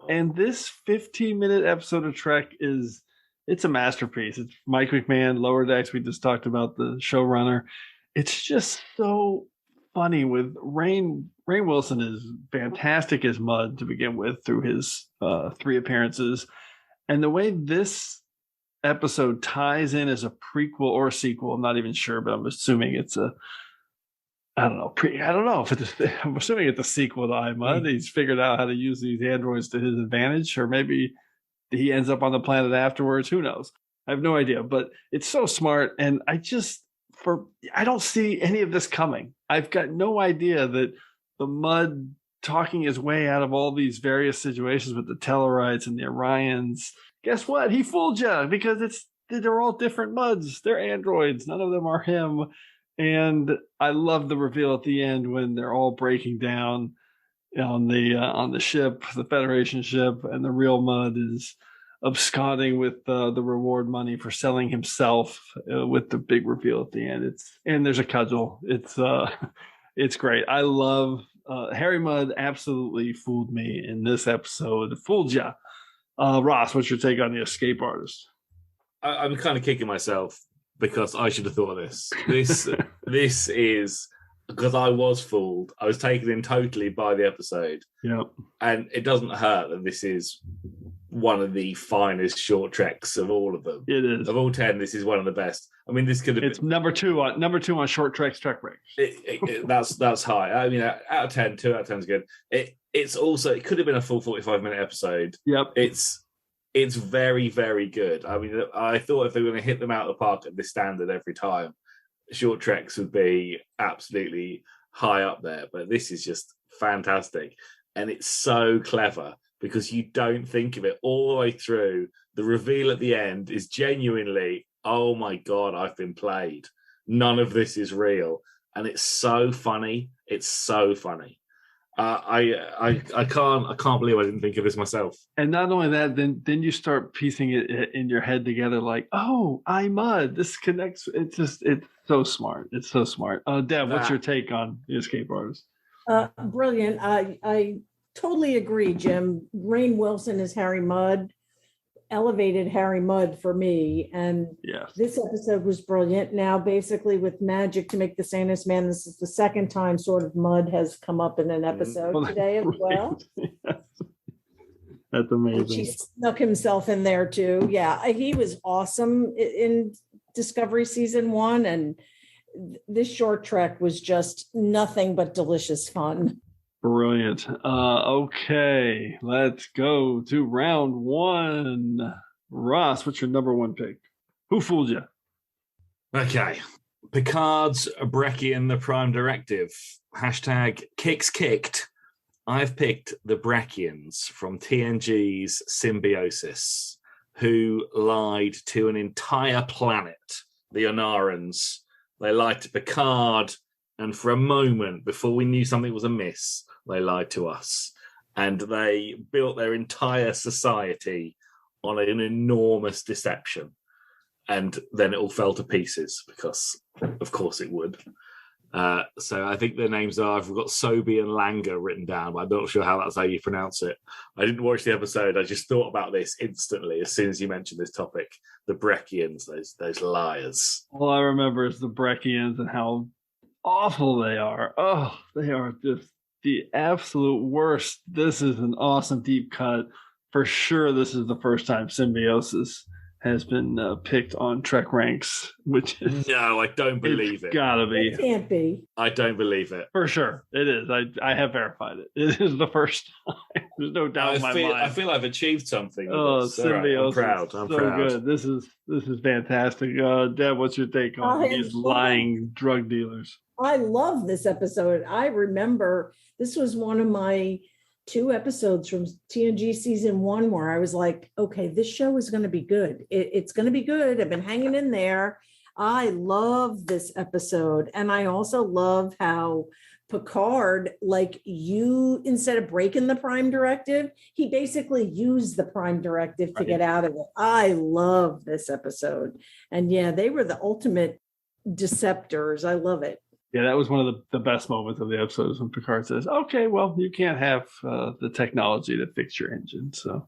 S2: And this 15-minute episode of Trek it's a masterpiece. It's Mike McMahon, Lower Decks. We just talked about the showrunner. It's just so funny with Rainn Wilson is fantastic as Mudd to begin with through his 3 appearances. And the way this episode ties in as a prequel or a sequel, I'm not even sure, but I'm assuming it's I'm assuming it's a sequel to iMud. He's figured out how to use these androids to his advantage, or maybe he ends up on the planet afterwards. Who knows? I have no idea, but it's so smart. And I don't see any of this coming. I've got no idea that the Mudd talking his way out of all these various situations with the Tellarites and the Orions. Guess what? He fooled you, because they're all different Mudds. They're androids. None of them are him. And I love the reveal at the end when they're all breaking down on the ship, the Federation ship, and the real Mudd is absconding with the reward money for selling himself, with the big reveal at the end. And there's a cudgel. It's great. I love Harry Mudd. Absolutely fooled me in this episode. Fooled ya. Ross, what's your take on the escape artist?
S3: I'm kind of kicking myself because I should have thought of this. This is because I was fooled. I was taken in totally by the episode.
S2: Yep. And
S3: it doesn't hurt that this is one of the finest short treks of all of them.
S2: It is.
S3: Of all 10, this is one of the best. I mean, this could have
S2: been number two on short treks, TrekRanks.
S3: That's high. I mean, out of 10, 2 out of 10 is good. It could have been a full 45-minute episode.
S2: Yep.
S3: It's very, very good. I mean, I thought if they were going to hit them out of the park at this standard every time, short treks would be absolutely high up there. But this is just fantastic. And it's so clever because you don't think of it all the way through. The reveal at the end is genuinely, oh my God, I've been played. None of this is real. And it's so funny. It's so funny. I can't believe I didn't think of this myself.
S2: And not only that, then you start piecing it in your head together, like, oh, iMud, this connects. It's so smart. It's so smart. Deb, what's your take on the escape artist?
S4: Brilliant. I totally agree, Jim. Rainn Wilson is Harry Mudd, elevated Harry Mudd for me. And
S2: yes,
S4: this episode was brilliant. Now, basically, with magic to make the sanest man, this is the second time sort of Mudd has come up in an episode today as well.
S2: Yes. That's amazing.
S4: He snuck himself in there too. Yeah, he was awesome in Discovery Season 1. And this short trek was just nothing but delicious fun.
S2: Brilliant. Okay, let's go to round 1. Ross, what's your number 1 pick? Who fooled you?
S3: Okay. Picard's Brekkian the Prime Directive. #kicks kicked. I've picked the Brekkians from TNG's Symbiosis, who lied to an entire planet, the Onarans. They lied to Picard, and for a moment, before we knew something was amiss, they lied to us. And they built their entire society on an enormous deception. And then it all fell to pieces because, of course, it would. So I think their names are, I've got Sobi and Langer written down, but I'm not sure how that's how you pronounce it. I didn't watch the episode. I just thought about this instantly as soon as you mentioned this topic. The Brekkians, those liars.
S2: All I remember is the Brekkians and how awful they are. Oh, they are just the absolute worst. This is an awesome deep cut. For sure, this is the first time Symbiosis has been picked on TrekRanks, which is...
S3: No, I don't believe it.
S2: Gotta be.
S4: It can't be.
S3: I don't believe it.
S2: For sure, it is. I have verified it. It is the first time. There's no doubt in my mind.
S3: I feel I've achieved something.
S2: Oh, Symbiosis.
S3: Right. I'm proud. I'm
S2: so
S3: proud.
S2: Good. This is fantastic. Deb, what's your take on these lying drug dealers?
S4: I love this episode. I remember this was one of my 2 episodes from TNG Season 1 where I was like, okay, this show is going to be good. It's going to be good. I've been hanging in there. I love this episode. And I also love how Picard, instead of breaking the Prime Directive, he basically used the Prime Directive to get out of it. I love this episode. And yeah, they were the ultimate deceptors. I love it.
S2: Yeah, that was one of the best moments of the episode when Picard says, "Okay, well, you can't have the technology to fix your engine." So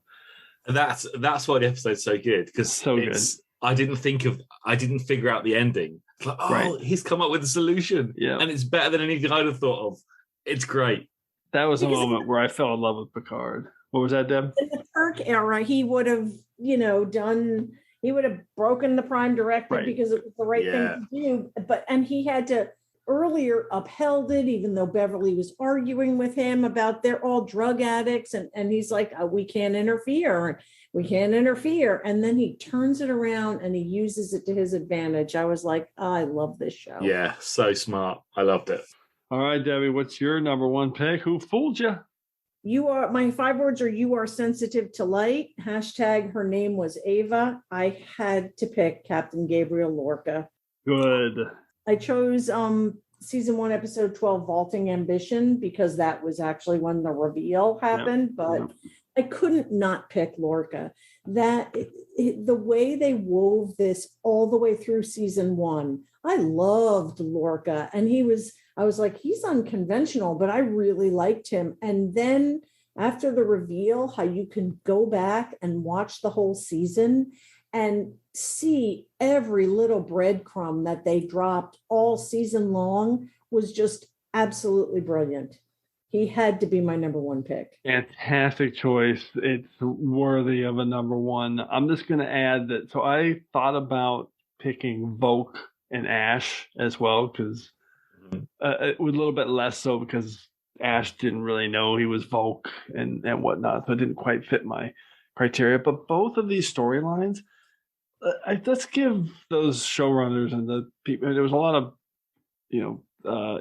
S3: and that's why the episode's so good, because
S2: good.
S3: I didn't figure out the ending. It's like,
S2: Right.
S3: He's come up with a solution, and it's better than anything I'd have thought of. It's great.
S2: That was a moment where I fell in love with Picard. What was that, Deb?
S4: In the Kirk era, he would have, he would have broken the Prime Directive because it was the right thing to do. And he had to earlier upheld it, even though Beverly was arguing with him about they're all drug addicts. And he's like, we can't interfere. We can't interfere. And then he turns it around and he uses it to his advantage. I was like, I love this show.
S3: Yeah, so smart. I loved it.
S2: All right, Debbie, what's your number one pick? Who fooled you?
S4: My 5 words are: you are sensitive to light. # her name was Ava. I had to pick Captain Gabriel Lorca.
S2: Good.
S4: I chose season 1, episode 12, Vaulting Ambition, because that was actually when the reveal happened, but I couldn't not pick Lorca. The way they wove this all the way through season 1, I loved Lorca, and I was like, he's unconventional, but I really liked him. And then after the reveal, how you can go back and watch the whole season and see every little breadcrumb that they dropped all season long was just absolutely brilliant. He had to be my number one pick.
S2: Fantastic choice. It's worthy of a number one. I'm just going to add that. So I thought about picking Voq and Ash as well, because it was a little bit less so because Ash didn't really know he was Voq and whatnot, so it didn't quite fit my criteria. But both of these storylines, let's give those showrunners and the people. There was a lot of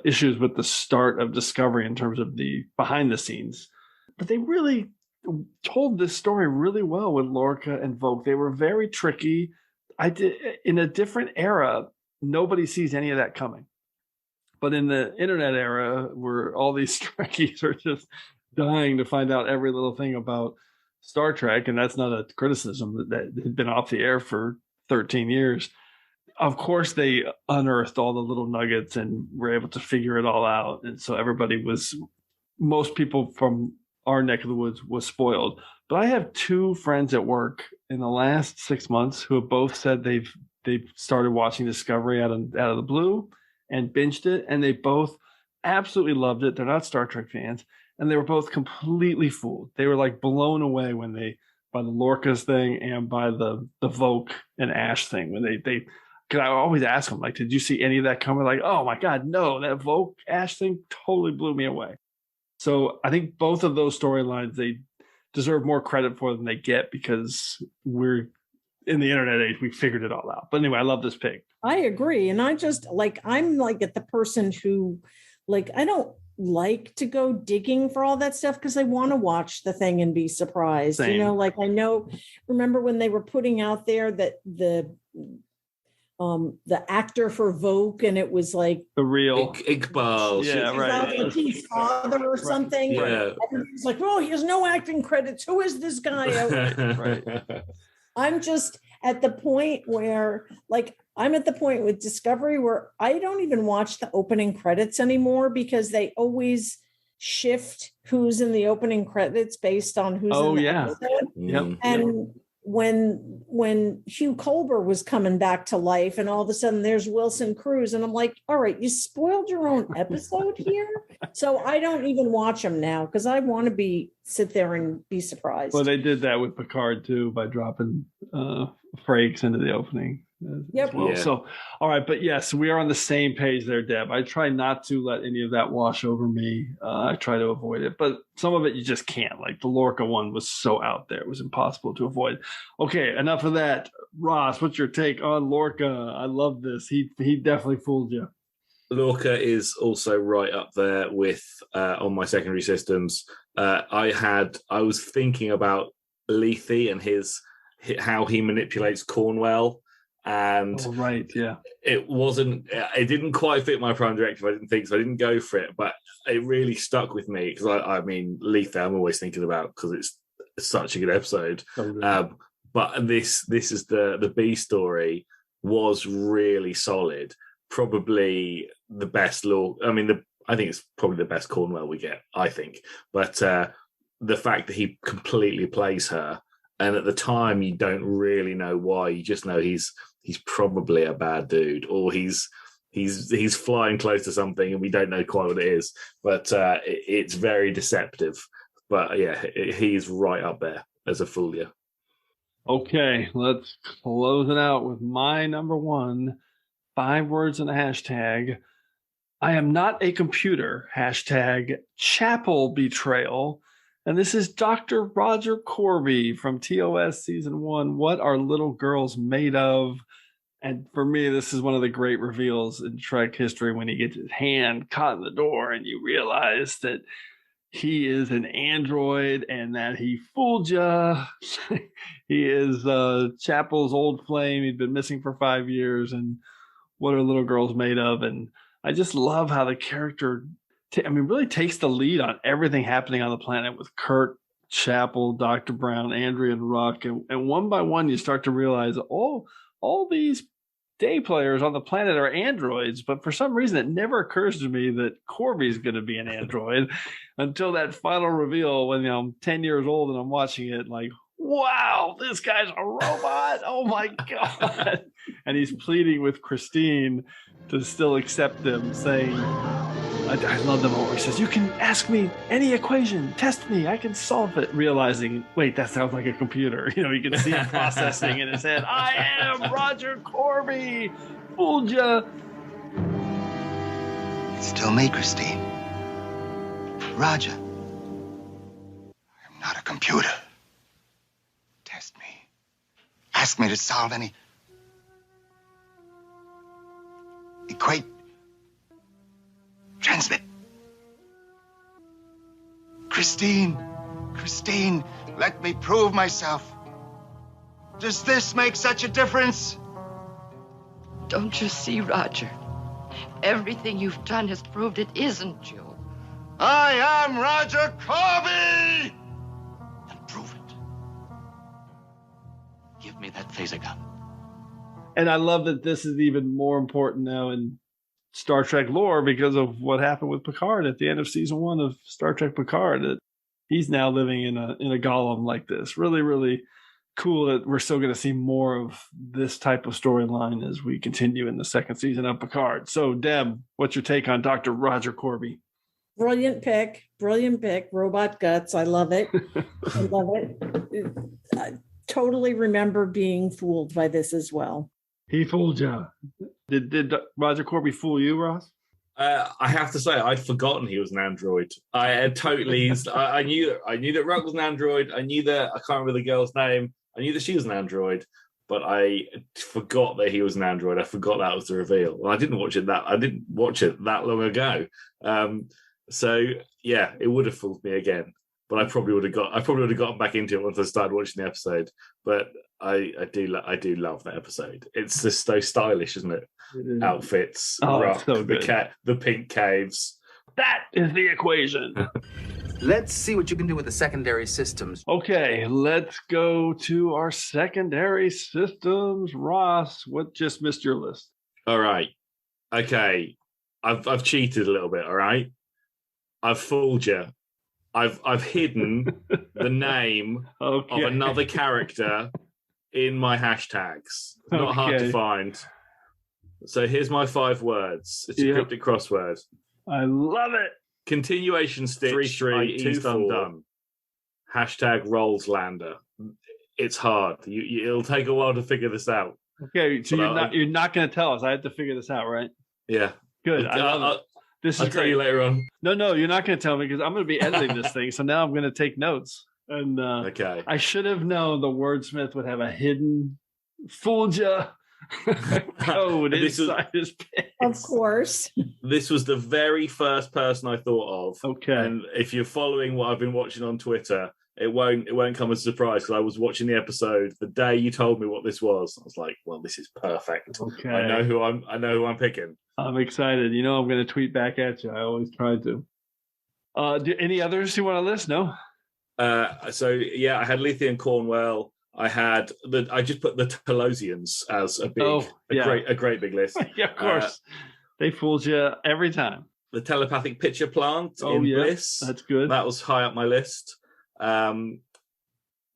S2: issues with the start of Discovery in terms of the behind the scenes, but they really told this story really well with Lorca and Voq. They were very tricky. In a different era, nobody sees any of that coming. But in the internet era, where all these Trekkies are just dying to find out every little thing about Star Trek, and that's not a criticism that had been off the air for 13 years, of course they unearthed all the little nuggets and were able to figure it all out. And so most people from our neck of the woods was spoiled. But I have 2 friends at work in the last 6 months who have both said they've started watching Discovery out of the blue and binged it, and they both absolutely loved it. They're not Star Trek fans, and they were both completely fooled. They were like blown away by the Lorca's thing and by the Voq and Ash thing. When they because I always ask them, like, did you see any of that coming? Like, oh my God, no, that Voq Ash thing totally blew me away. So I think both of those storylines, they deserve more credit for than they get, because we're in the internet age, we figured it all out. But anyway, I love this pick.
S4: I agree. And I'm like at the person who, like, I don't like to go digging for all that stuff because I want to watch the thing and be surprised.
S2: Same.
S4: Remember when they were putting out there that the actor for Voq, and it was like
S2: the real
S3: Iqbal.
S2: Yeah, right.
S4: Like his father or something.
S3: Yeah.
S4: And he's like, oh, he has no acting credits. Who is this guy?
S2: Right.
S4: I'm just at the point where, I'm at the point with Discovery where I don't even watch the opening credits anymore, because they always shift who's in the opening credits based on who's in the episode.
S2: Yep.
S4: And when Hugh Culber was coming back to life, and all of a sudden there's Wilson Cruz, and I'm like, all right, you spoiled your own episode here. So I don't even watch them now because I want to sit there and be surprised.
S2: Well, they did that with Picard too by dropping Frakes into the opening.
S4: Yep.
S2: As well.
S3: Yeah.
S2: So, all right, but yes, we are on the same page there, Deb. I try not to let any of that wash over me. I try to avoid it, but some of it you just can't. Like the Lorca one was so out there; it was impossible to avoid. Okay, enough of that. Ross, what's your take on Lorca? I love this. He definitely fooled you.
S3: Lorca is also right up there with on my secondary systems. I was thinking about Lethe and how he manipulates Cornwell. And it didn't quite fit my Prime Directive. I didn't think so. I didn't go for it, but it really stuck with me because I mean, Lethe, I'm always thinking about because it's such a good episode. But this is the B story was really solid. Probably the best law. I mean, I think it's probably the best Cornwell we get. I think, but the fact that he completely plays her, and at the time you don't really know why. You just know he's probably a bad dude, or he's flying close to something, and we don't know quite what it is. But it's very deceptive. But yeah, he's right up there as a fool. Yeah.
S2: Okay, let's close it out with my number one. 5 words and a hashtag. I am not a computer. Hashtag chapel betrayal. And this is Dr. Roger Corby from TOS Season 1. What are little girls made of? And for me, this is one of the great reveals in Trek history when he gets his hand caught in the door and you realize that he is an android and that he fooled you. He is Chapel's old flame. He'd been missing for 5 years. And what are little girls made of? And I just love how the character, really takes the lead on everything happening on the planet with Kurt, Chapel, Dr. Brown, Andrea, and Ruck. And one by one, you start to realize, all these day players on the planet are androids. But for some reason, it never occurs to me that Corby's going to be an android until that final reveal when I'm 10 years old and I'm watching it like, wow, this guy's a robot. Oh, my God. And he's pleading with Christine to still accept them, saying, I love the moment where he says, you can ask me any equation, test me, I can solve it. Realizing, wait, that sounds like a computer. You can see him processing in his head. I am Roger Corby. Fooled ya.
S18: It's still me, Christine. Roger. I'm not a computer. Test me. Ask me to solve any... equate... transmit. Christine, let me prove myself. Does this make such a difference?
S19: Don't you see, Roger? Everything you've done has proved it isn't you.
S18: I am Roger Corby! And prove it. Give me that phaser gun.
S2: And I love that this is even more important now in Star Trek lore because of what happened with Picard at the end of season 1 of Star Trek Picard. That he's now living in a golem like this. Really, really cool that we're still going to see more of this type of storyline as we continue in the second season of Picard. So, Deb, what's your take on Dr. Roger Corby?
S4: Brilliant pick. Robot guts. I love it. I love it. I totally remember being fooled by this as well.
S2: He fooled you. Did Roger Corby fool you, Ross?
S3: I have to say, I'd forgotten he was an android. I had totally. I knew that Ruck was an android. I knew that I can't remember the girl's name. I knew that she was an android, but I forgot that he was an android. I forgot that was the reveal. Well, I didn't watch it that long ago. So yeah, it would have fooled me again. But I probably would have gotten back into it once I started watching the episode. But I do love that episode. It's just so stylish, isn't it? Outfits, Rock, so the pink caves.
S2: That is the equation.
S6: Let's see what you can do with the secondary systems.
S2: Okay, let's go to our secondary systems. Ross, what just missed your list?
S3: All right. Okay. I've cheated a little bit, all right? I've fooled you. I've hidden the name of another character in my hashtags. Not hard to find. So here's my 5 words. It's a cryptic crossword.
S2: I love it.
S3: Continuation stitch 3-3 East undone. Hashtag rolls lander. It's hard. It'll take a while to figure this out.
S2: Okay, so you're not going to tell us. I have to figure this out, right?
S3: Yeah.
S2: Good. I love it. This is
S3: I'll tell you later on.
S2: No, you're not going to tell me because I'm going to be editing this thing. So now I'm going to take notes. And
S3: okay.
S2: I should have known the wordsmith would have a hidden fooled you code inside his pants.
S4: Of course.
S3: This was the very first person I thought of.
S2: Okay.
S3: And if you're following what I've been watching on Twitter, it won't come as a surprise because I was watching the episode the day you told me what this was. I was like, well, this is perfect.
S2: Okay.
S3: I know who I'm picking.
S2: I'm excited. I'm going to tweet back at you. I always try to. Any others you want to list? No.
S3: So yeah, I had Lethe and Cornwell. I just put the Telosians as a great big list.
S2: Yeah, of course. They fooled you every time.
S3: The telepathic picture plant in Bliss.
S2: That's good.
S3: That was high up my list.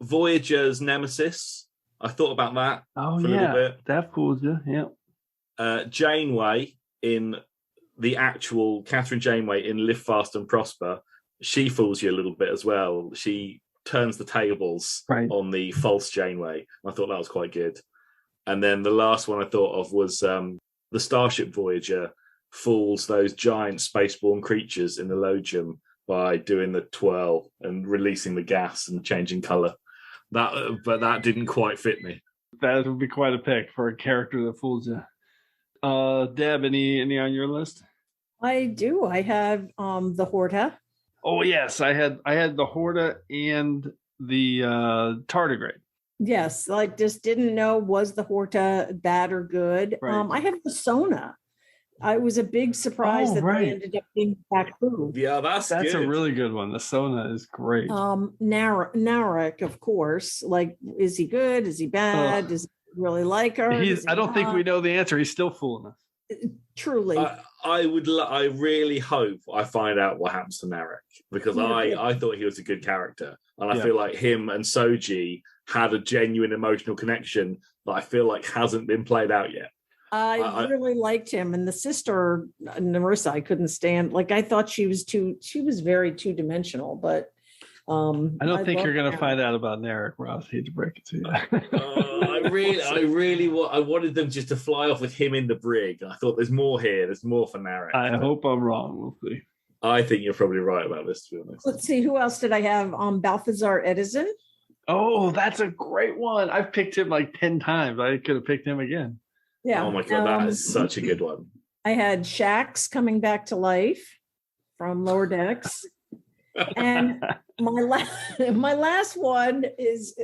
S3: Voyager's Nemesis. I thought about that for a little bit.
S2: That fooled you, yeah.
S3: Janeway in the actual Catherine Janeway in Live Fast and Prosper. She fools you a little bit as well. She turns the tables on the false Janeway. I thought that was quite good. And then the last one I thought of was the Starship Voyager fools those giant spaceborne creatures in the Logium by doing the twirl and releasing the gas and changing colour. But that didn't quite fit me.
S2: That would be quite a pick for a character that fools you. Deb, any on your list?
S4: I do. I have the Horta.
S2: Oh yes, I had the Horta and the tardigrade.
S4: Yes, like just didn't know was the Horta bad or good.
S2: Right.
S4: I have the Sona. I was a big surprise that they ended up being Baku.
S3: Yeah, that's
S2: a really good one. The Sona is great.
S4: Narek, of course. Like, is he good? Is he bad? Does he really like her?
S2: I don't think we know the answer. He's still fooling us.
S4: Truly.
S3: I really hope I find out what happens to Narek, because I thought he was a good character, and I feel like him and Soji had a genuine emotional connection that I feel like hasn't been played out yet.
S4: I really liked him, and the sister Marissa I couldn't stand. Like, I thought she was very two-dimensional, but
S2: I don't think you're going to find out about Narek, Ross. Hate to break it to you.
S3: I wanted them just to fly off with him in the brig. I thought there's more here. There's more for Narek.
S2: I hope I'm wrong. We'll see.
S3: I think you're probably right about this, to be honest.
S4: Let's see, who else did I have? Balthazar Edison.
S2: Oh, that's a great one. I've picked him like 10 times. I could have picked him again.
S4: Yeah.
S3: Oh my God, that is such a good one.
S4: I had Shax coming back to life from Lower Decks. And my last one is,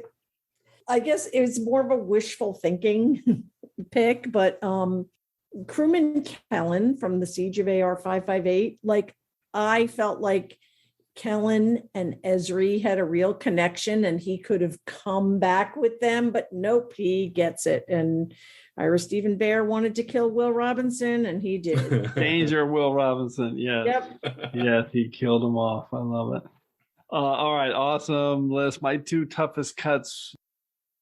S4: I guess it's more of a wishful thinking pick, but Crewman Kellen from the Siege of AR 558. Like, I felt like Kellen and Ezri had a real connection and he could have come back with them, but nope, he gets it. And Ira Stephen Bear wanted to kill Will Robinson, and he did.
S2: Danger, Will Robinson. Yes.
S4: Yep.
S2: Yes, he killed him off. I love it. All right, awesome list. My two toughest cuts.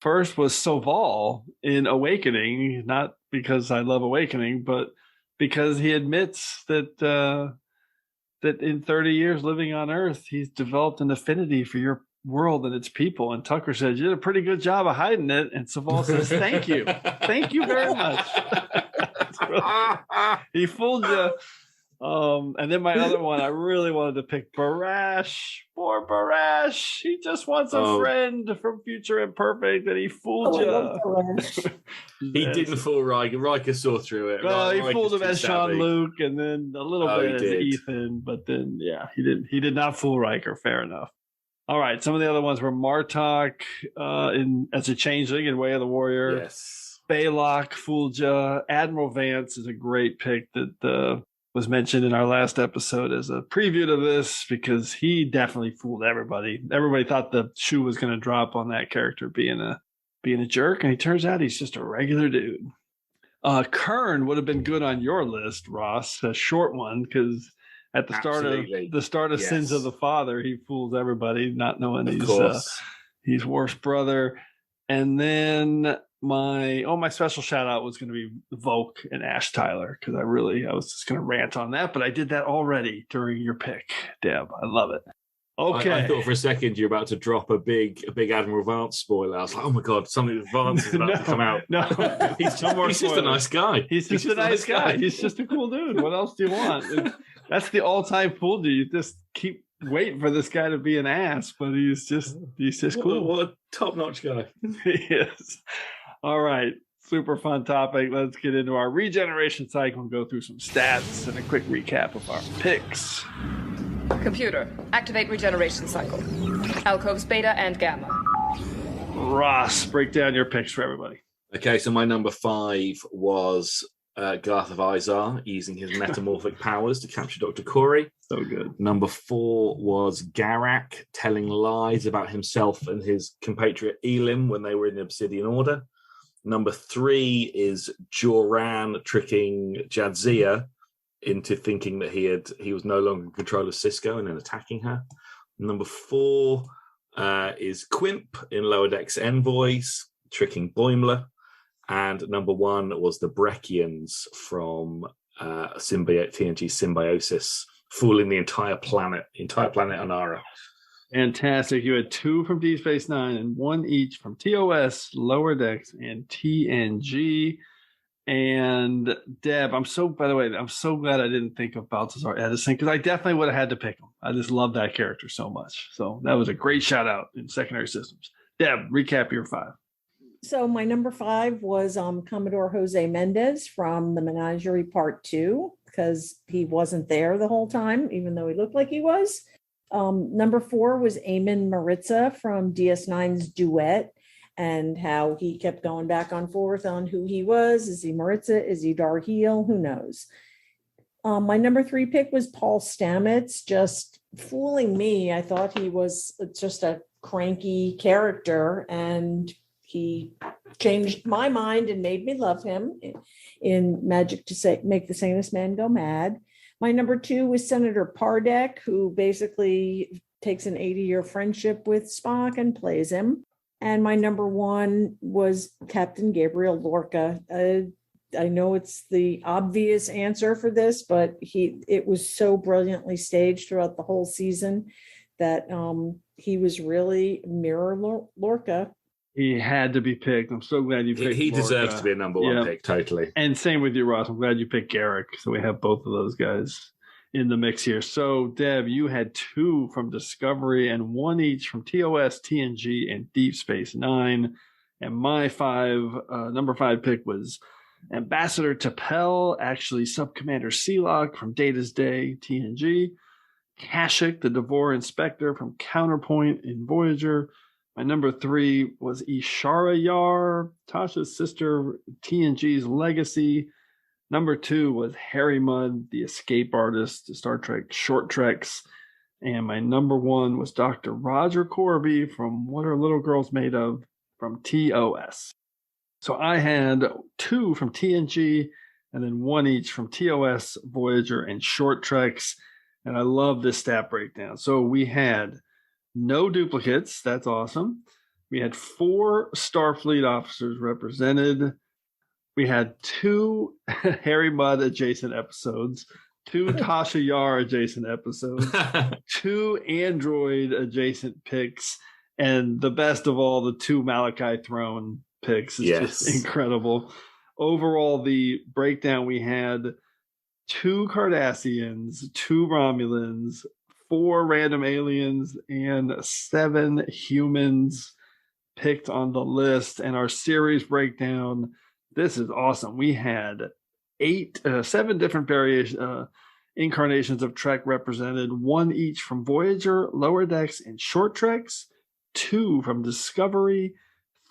S2: First was Soval in Awakening, not because I love Awakening, but because he admits that that in 30 years living on Earth, he's developed an affinity for your world and its people. And Tucker says, you did a pretty good job of hiding it. And Soval says, thank you. Thank you very much. He fooled you. And then my other one, I really wanted to pick Barash. Poor Barash. He just wants a friend from Future Imperfect, and he fooled you.
S3: He didn't fool Riker. Riker saw through it.
S2: Well, he fooled him as
S3: savvy.
S2: Jean-Luc, and then a little bit as Ethan. But then, yeah, he did not fool Riker. Fair enough. All right, some of the other ones were Martok as a changeling in Way of the Warrior.
S3: Yes.
S2: Baylock fooled you. Admiral Vance is a great pick that was mentioned in our last episode as a preview to this, because he definitely fooled everybody. Everybody thought the shoe was going to drop on that character being a jerk, and he turns out he's just a regular dude. Kern would have been good on your list, Ross, a short one, because at the start of Sins of the Father, he fools everybody, not knowing he's Worf's brother. And then my special shout out was going to be Volk and Ash Tyler, because I was just going to rant on that, but I did that already during your pick, Deb. I love it. Okay.
S3: I thought for a second you're about to drop a big Admiral Vance spoiler. I was like, oh my God, something with Vance is about to come out.
S2: No,
S3: he's just a nice guy.
S2: He's just a nice guy. He's just a cool dude. What else do you want? That's the all-time fool dude. You just keep waiting for this guy to be an ass, but he's just cool.
S3: What a top-notch guy.
S2: He is. All right. Super fun topic. Let's get into our regeneration cycle and go through some stats and a quick recap of our picks.
S20: Computer, activate regeneration cycle. Alcoves beta and gamma.
S2: Ross, break down your picks for everybody.
S3: Okay, so my number 5 was Garth Devizar using his metamorphic powers to capture Dr. Corey.
S2: So good.
S3: Number 4 was Garak telling lies about himself and his compatriot Elim when they were in the Obsidian Order. Number 3 is Joran tricking Jadzia into thinking that he was no longer in control of Cisco and then attacking her. Number 4 is Quimp in Lower Decks Envoys, tricking Boimler. And number 1 was the Breckians from TNG Symbiosis, fooling the entire planet Anara.
S2: Fantastic. You had 2 from Deep Space Nine and 1 each from TOS, Lower Decks, and TNG. And Deb, by the way, I'm so glad I didn't think of Balthazar Edison, because I definitely would have had to pick him. I just love that character so much. So that was a great shout out in Secondary Systems. Deb, recap your 5.
S4: So my number 5 was Commodore Jose Mendes from the Menagerie Part 2, because he wasn't there the whole time, even though he looked like he was. Number 4 was Eamonn Maritza from DS9's Duet, and how he kept going back and forth on who he was. Is he Maritza? Is he Darheel? Who knows? My number 3 pick was Paul Stamets, just fooling me. I thought he was just a cranky character, and he changed my mind and made me love him in Magic to Make the Sanest Man Go Mad. My number 2 was Senator Pardeck, who basically takes an 80-year friendship with Spock and plays him. And my number 1 was Captain Gabriel Lorca. I know it's the obvious answer for this, but it was so brilliantly staged throughout the whole season that he was really mirror Lorca.
S2: He had to be picked. I'm so glad you picked
S3: He
S2: Lorca.
S3: deserves to be a number 1 pick, totally.
S2: And same with you, Ross. I'm glad you picked Garrick. So we have both of those guys in the mix here. So, Deb, you had 2 from Discovery and 1 each from TOS, TNG, and Deep Space Nine. And my number 5 pick was Ambassador T'Pel, actually Subcommander Sealock from Data's Day, TNG. Kashyyyk, the Devore Inspector from Counterpoint in Voyager. My number 3 was Ishara Yar, Tasha's sister, TNG's Legacy. Number 2 was Harry Mudd, the escape artist, the Star Trek short treks. And my number 1 was Dr. Roger Corby from What Are Little Girls Made Of from TOS. So I had 2 from TNG and then 1 each from TOS, Voyager, and short treks. And I love this stat breakdown. So we had no duplicates. That's awesome. We had 4 Starfleet officers represented. We had 2 Harry Mudd adjacent episodes, 2 Tasha Yar adjacent episodes, 2 Android adjacent picks, and the best of all, the 2 Malachi Throne picks. It's just incredible. Overall, the breakdown, we had 2 Cardassians, 2 Romulans, 4 random aliens, and 7 humans picked on the list. And our series breakdown, this is awesome. We had 7 different incarnations of Trek represented, 1 each from Voyager, Lower Decks, and short treks, 2 from Discovery,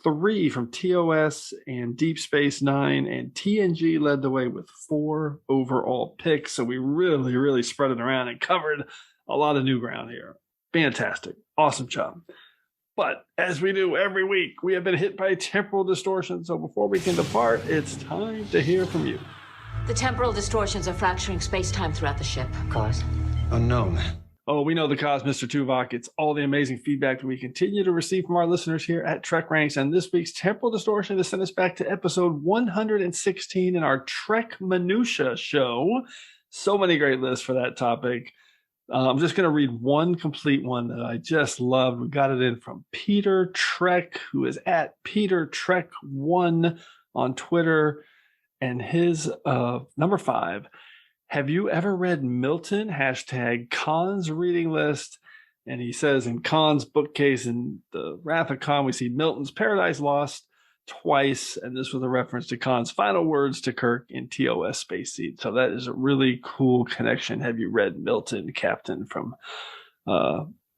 S2: 3 from TOS and Deep Space Nine, and TNG led the way with 4 overall picks. So we really, really spread it around and covered a lot of new ground here. Fantastic. Awesome job. But as we do every week, we have been hit by temporal distortion. So before we can depart, it's time to hear from you.
S21: The temporal distortions are fracturing space-time throughout the ship. Cause?
S5: Unknown.
S2: Oh, we know the cause, Mr. Tuvok. It's all the amazing feedback that we continue to receive from our listeners here at TrekRanks. And this week's temporal distortion has sent us back to episode 116 in our Trek Minutia show. So many great lists for that topic. I'm just going to read one complete one that I just loved. We got it in from Peter Trek, who is at Peter Trek1 on Twitter. And his number 5. Have you ever read Milton? # Khan's reading list. And he says in Khan's bookcase in the Wrath of Khan, we see Milton's Paradise Lost twice. And this was a reference to Khan's final words to Kirk in TOS Space Seed. So that is a really cool connection. Have you read Milton, Captain from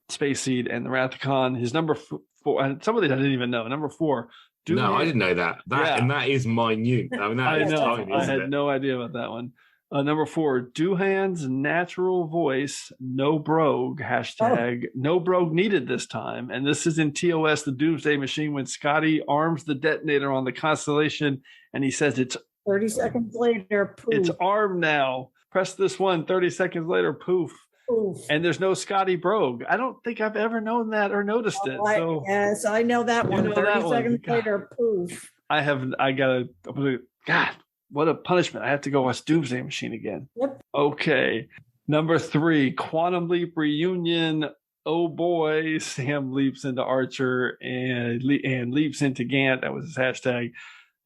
S2: Space Seed and the Wrath of Khan? His number 4, and some of these I didn't even know. Number 4.
S3: I didn't know that. And that is minute. I mean, that is tiny,
S2: I had no idea about that one. Number 4, Doohan's natural voice, no brogue, # no brogue needed this time. And this is in TOS, the Doomsday Machine, when Scotty arms the detonator on the Constellation, and he says it's
S4: 30 seconds later, poof.
S2: It's armed now. Press this one, 30 seconds later, poof.
S4: Oof.
S2: And there's no Scotty Brogue. I don't think I've ever known that or noticed it. So
S4: yes, I know that one.
S2: know
S4: 30
S2: that one.
S4: seconds later, poof.
S2: God, what a punishment. I have to go watch Doomsday Machine again.
S4: Yep.
S2: Okay. Number 3, Quantum Leap Reunion. Oh boy, Sam leaps into Archer and leaps into Gant. That was his hashtag.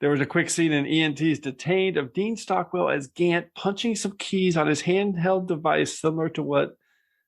S2: There was a quick scene in E&T's Detained of Dean Stockwell as Gant punching some keys on his handheld device, similar to what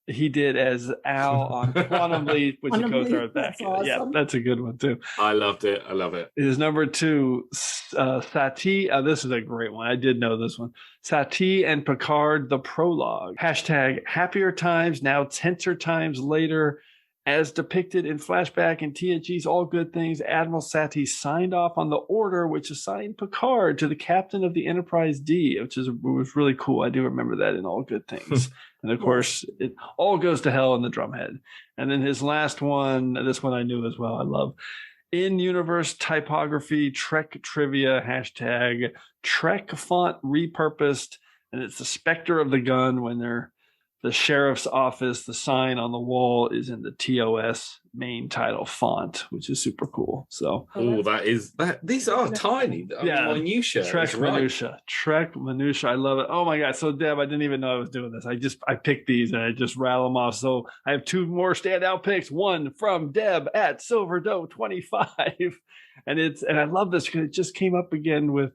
S2: he did as Al on Quantum Leap, which he co-starred back.
S4: Awesome.
S2: Yeah, that's a good one too.
S3: I loved it. I love it.
S2: Is number 2, Satie. This is a great one. I did know this one. Satie and Picard, the prologue. Hashtag happier times, now tenser times later. As depicted in flashback in TNG's All Good Things, Admiral Satie signed off on the order which assigned Picard to the captain of the Enterprise D, which was really cool. I do remember that in All Good Things. And of course, it all goes to hell in the drumhead. And then his last one, this one I knew as well, I love. In-universe typography, Trek trivia, hashtag Trek font repurposed. And it's the Spectre of the Gun when they're the sheriff's office, the sign on the wall is in the TOS main title font, which is super cool. So,
S3: these are tiny. Minutia.
S2: Trek minutia. Trek minutia. I love it. Oh my God. So, Deb, I didn't even know I was doing this. I picked these and I just rattle them off. So, I have 2 more standout picks. One from Deb at Silverdoe 25, and I love this because it just came up again with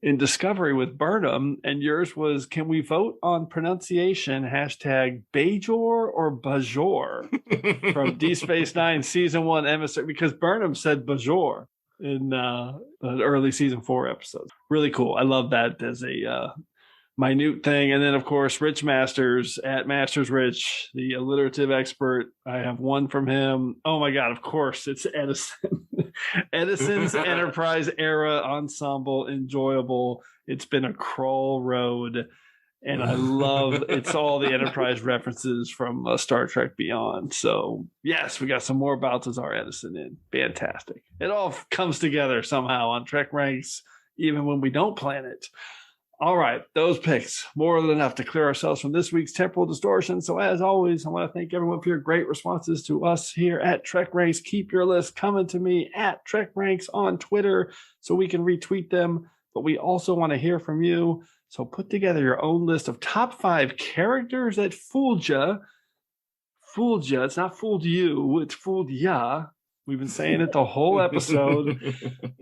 S2: in Discovery with Burnham, and yours was, can we vote on pronunciation, hashtag Bajor or Bajor from D Space Nine Season 1 Emissary, because Burnham said Bajor in the early Season 4 episodes. Really cool. I love that as a minute thing. And then, of course, Rich Masters at Masters Rich, the alliterative expert. I have one from him. Oh my God, of course, it's Edison. Edison's Enterprise era ensemble, enjoyable. It's been a crawl road, and I love it's all the Enterprise references from Star Trek Beyond. So yes, we got some more Balthazar Edison in. Fantastic. It all comes together somehow on Trek Ranks, even when we don't plan it. All right, those picks, more than enough to clear ourselves from this week's temporal distortion. So as always, I want to thank everyone for your great responses to us here at Trek Ranks. Keep your list coming to me at Trek Ranks on Twitter so we can retweet them. But we also want to hear from you. So put together your own list of top 5 characters that fooled ya. Fooled ya. It's not fooled you. It's fooled ya. We've been saying it the whole episode.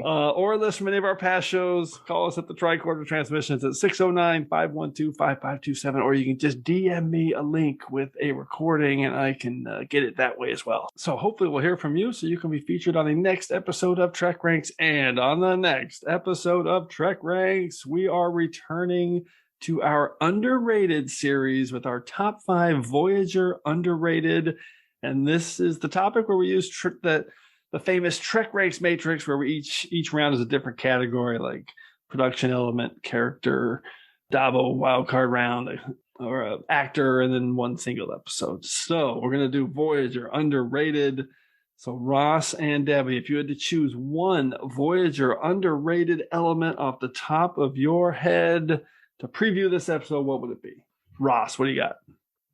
S2: Or listen to any of our past shows. Call us at the Tricorder Transmissions at 609-512-5527. Or you can just DM me a link with a recording and I can get it that way as well. So hopefully we'll hear from you so you can be featured on the next episode of Trek Ranks. And on the next episode of Trek Ranks, we are returning to our underrated series with our top 5 Voyager underrated. And this is the topic where we use the famous Trek Ranks matrix, where we each round is a different category, like production element, character, Dabo wildcard round, or actor, and then one single episode. So we're going to do Voyager underrated. So Ross and Debbie, if you had to choose one Voyager underrated element off the top of your head to preview this episode, what would it be? Ross, what do you got?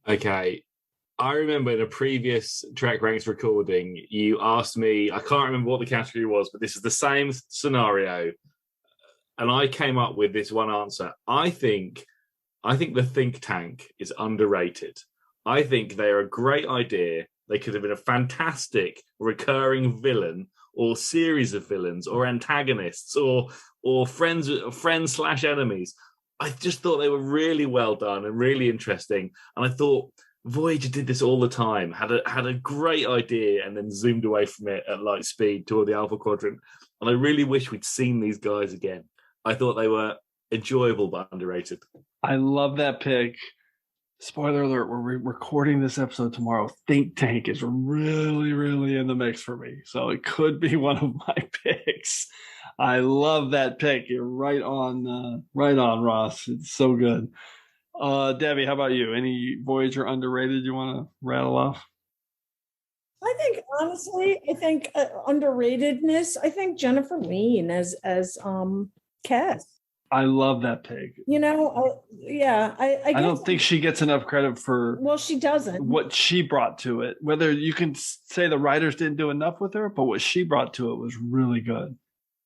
S3: Okay. I remember in a previous Trek Ranks recording, you asked me, I can't remember what the category was, but this is the same scenario. And I came up with this one answer. I think the think tank is underrated. I think they're a great idea. They could have been a fantastic recurring villain or series of villains or antagonists or friends / enemies. I just thought they were really well done and really interesting. And I thought Voyager did this all the time, had a great idea and then zoomed away from it at light speed toward the Alpha Quadrant. And I really wish we'd seen these guys again. I thought they were enjoyable but underrated. I
S2: love that pick. Spoiler alert, we're recording this episode tomorrow. Think Tank is really, really in the mix for me. So it could be one of my picks. I love that pick. You're right on, Ross. It's so good. Debbie, how about you? Any Voyager underrated you want to rattle off?
S4: I think honestly, underratedness. I think Jennifer Lean as Cass.
S2: I love that pig.
S4: You know, I
S2: don't think she gets enough credit for.
S4: Well, she doesn't.
S2: What she brought to it. Whether you can say the writers didn't do enough with her, but what she brought to it was really good.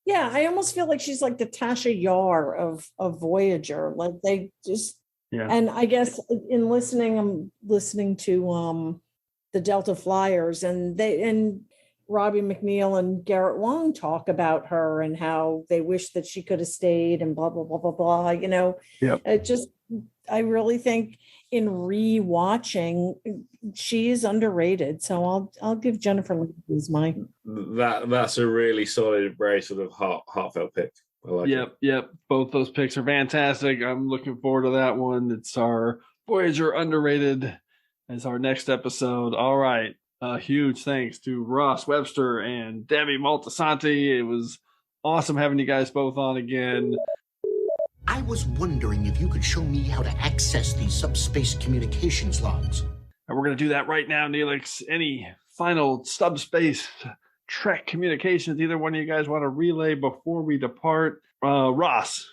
S4: Yeah, I almost feel like she's like the Tasha Yar of Voyager. Like they just.
S2: Yeah.
S4: And I guess in listening, I'm listening to the Delta Flyers, and Robbie McNeil and Garrett Wang talk about her and how they wish that she could have stayed and blah, blah, blah, blah, blah. You know,
S2: yep.
S4: I really think in rewatching, she is underrated. So I'll give Jennifer Lawrence my.
S3: That's a really solid, very sort of heartfelt pick. I like
S2: Yep. Both those picks are fantastic. I'm looking forward to that one. It's our Voyager Underrated as our next episode. All right. Huge thanks to Ross, Webster, and Debbie Maltasanti. It was awesome having you guys both on again.
S1: I was wondering if you could show me how to access these subspace communications logs.
S2: And we're going to do that right now, Neelix. Any final subspace Trek communications either one of you guys want to relay before we depart? Ross.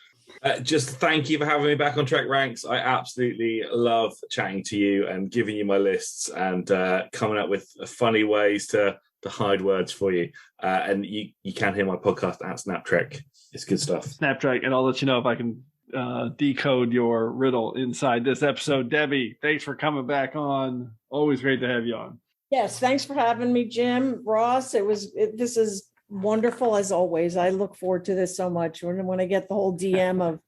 S3: Just thank you for having me back on TrekRanks. I absolutely love chatting to you and giving you my lists and coming up with funny ways to hide words for you. And you can hear my podcast at SnapTrek. It's good stuff.
S2: SnapTrek, and I'll let you know if I can decode your riddle inside this episode. Debbie, thanks for coming back on. Always great to have you on.
S4: Yes, thanks for having me, Jim. Ross, this is wonderful as always. I look forward to this so much. When I get the whole DM of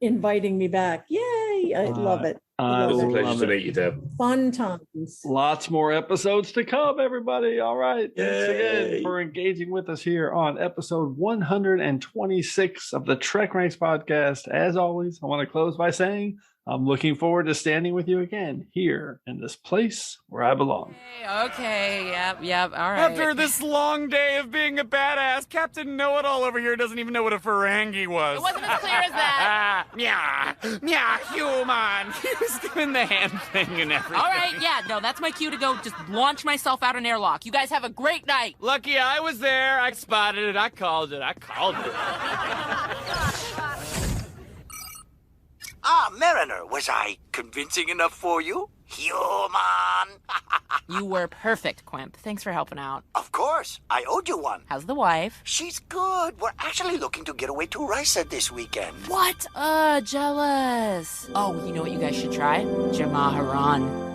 S4: inviting me back, yay! I love it.
S3: It was a pleasure to meet you, Deb.
S4: Fun times.
S2: Lots more episodes to come, everybody. All right. Thanks again for engaging with us here on episode 126 of the TrekRanks podcast. As always, I want to close by saying I'm looking forward to standing with you again here in this place where I belong.
S22: Okay, yep, all right.
S23: After this long day of being a badass, Captain Know-It-All over here doesn't even know what a Ferengi was.
S22: It wasn't as clear as that.
S23: Yeah, human. He was doing the hand thing and everything.
S22: All right, yeah, no, that's my cue to go just launch myself out an airlock. You guys have a great night.
S23: Lucky I was there. I spotted it. I called it.
S24: Mariner, was I convincing enough for you? Human!
S22: You were perfect, Quimp. Thanks for helping out.
S24: Of course. I owed you one.
S22: How's the wife?
S24: She's good. We're actually looking to get away to Risa this weekend.
S22: What? Jealous. Oh, you know what you guys should try? Jamaharan.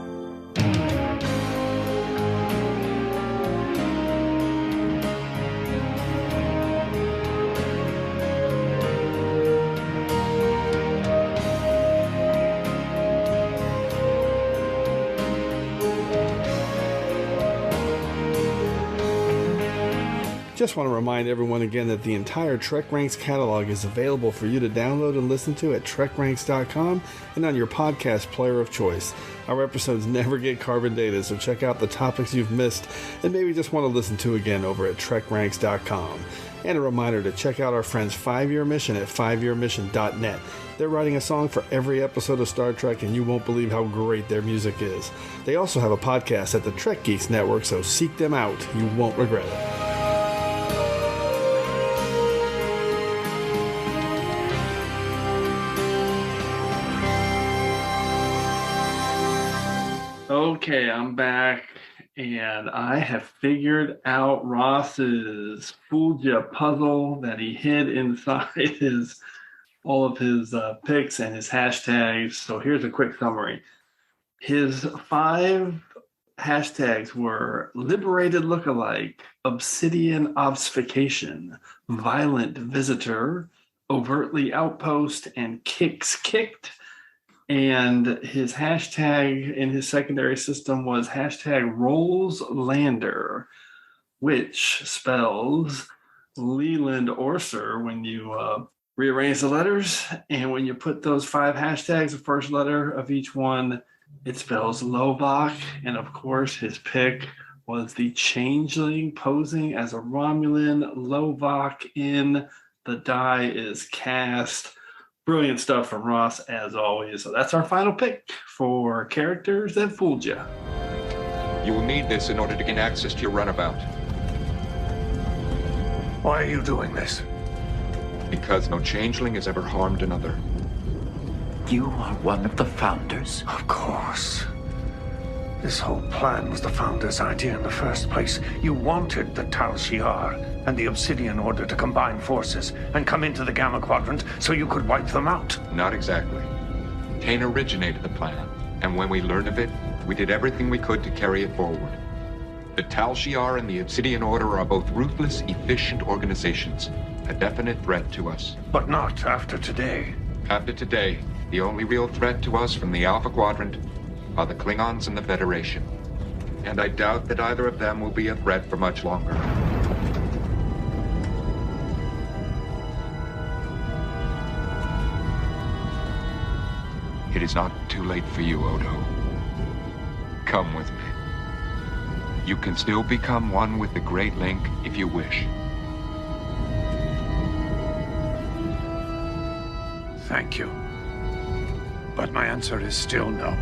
S2: Just want to remind everyone again that the entire TrekRanks catalog is available for you to download and listen to at TrekRanks.com and on your podcast player of choice. Our episodes never get carbon dated, so check out the topics you've missed and maybe just want to listen to again over at TrekRanks.com. And a reminder to check out our friends 5-Year Mission at 5yearmission.net. They're writing a song for every episode of Star Trek, and you won't believe how great their music is. They also have a podcast at the Trek Geeks Network, so seek them out. You won't regret it. Okay, I'm back, and I have figured out Ross's Fulgia puzzle that he hid inside all of his picks and his hashtags. So here's a quick summary. His 5 hashtags were liberated lookalike, obsidian obfuscation, violent visitor, overtly outpost, and kicks kicked. And his hashtag in his secondary system was hashtag Rolls Lander, which spells Leland Orser when you rearrange the letters. And when you put those 5 hashtags, the first letter of each one, it spells Lovok. And of course, his pick was the changeling posing as a Romulan. Lovok in The Die is Cast. Brilliant stuff from Ross, as always. So that's our final pick for characters that fooled you.
S14: You will need this in order to gain access to your runabout.
S5: Why are you doing this?
S14: Because no changeling has ever harmed another.
S24: You are one of the founders?
S5: Of course. This whole plan was the Founders' idea in the first place. You wanted the Tal Shiar and the Obsidian Order to combine forces and come into the Gamma Quadrant so you could wipe them out.
S14: Not exactly. Kane originated the plan, and when we learned of it, we did everything we could to carry it forward. The Tal Shiar and the Obsidian Order are both ruthless, efficient organizations, a definite threat to us.
S5: But not after today.
S14: After today, the only real threat to us from the Alpha Quadrant are the Klingons and the Federation. And I doubt that either of them will be a threat for much longer. It is not too late for you, Odo. Come with me. You can still become one with the Great Link if you wish.
S5: Thank you. But my answer is still no.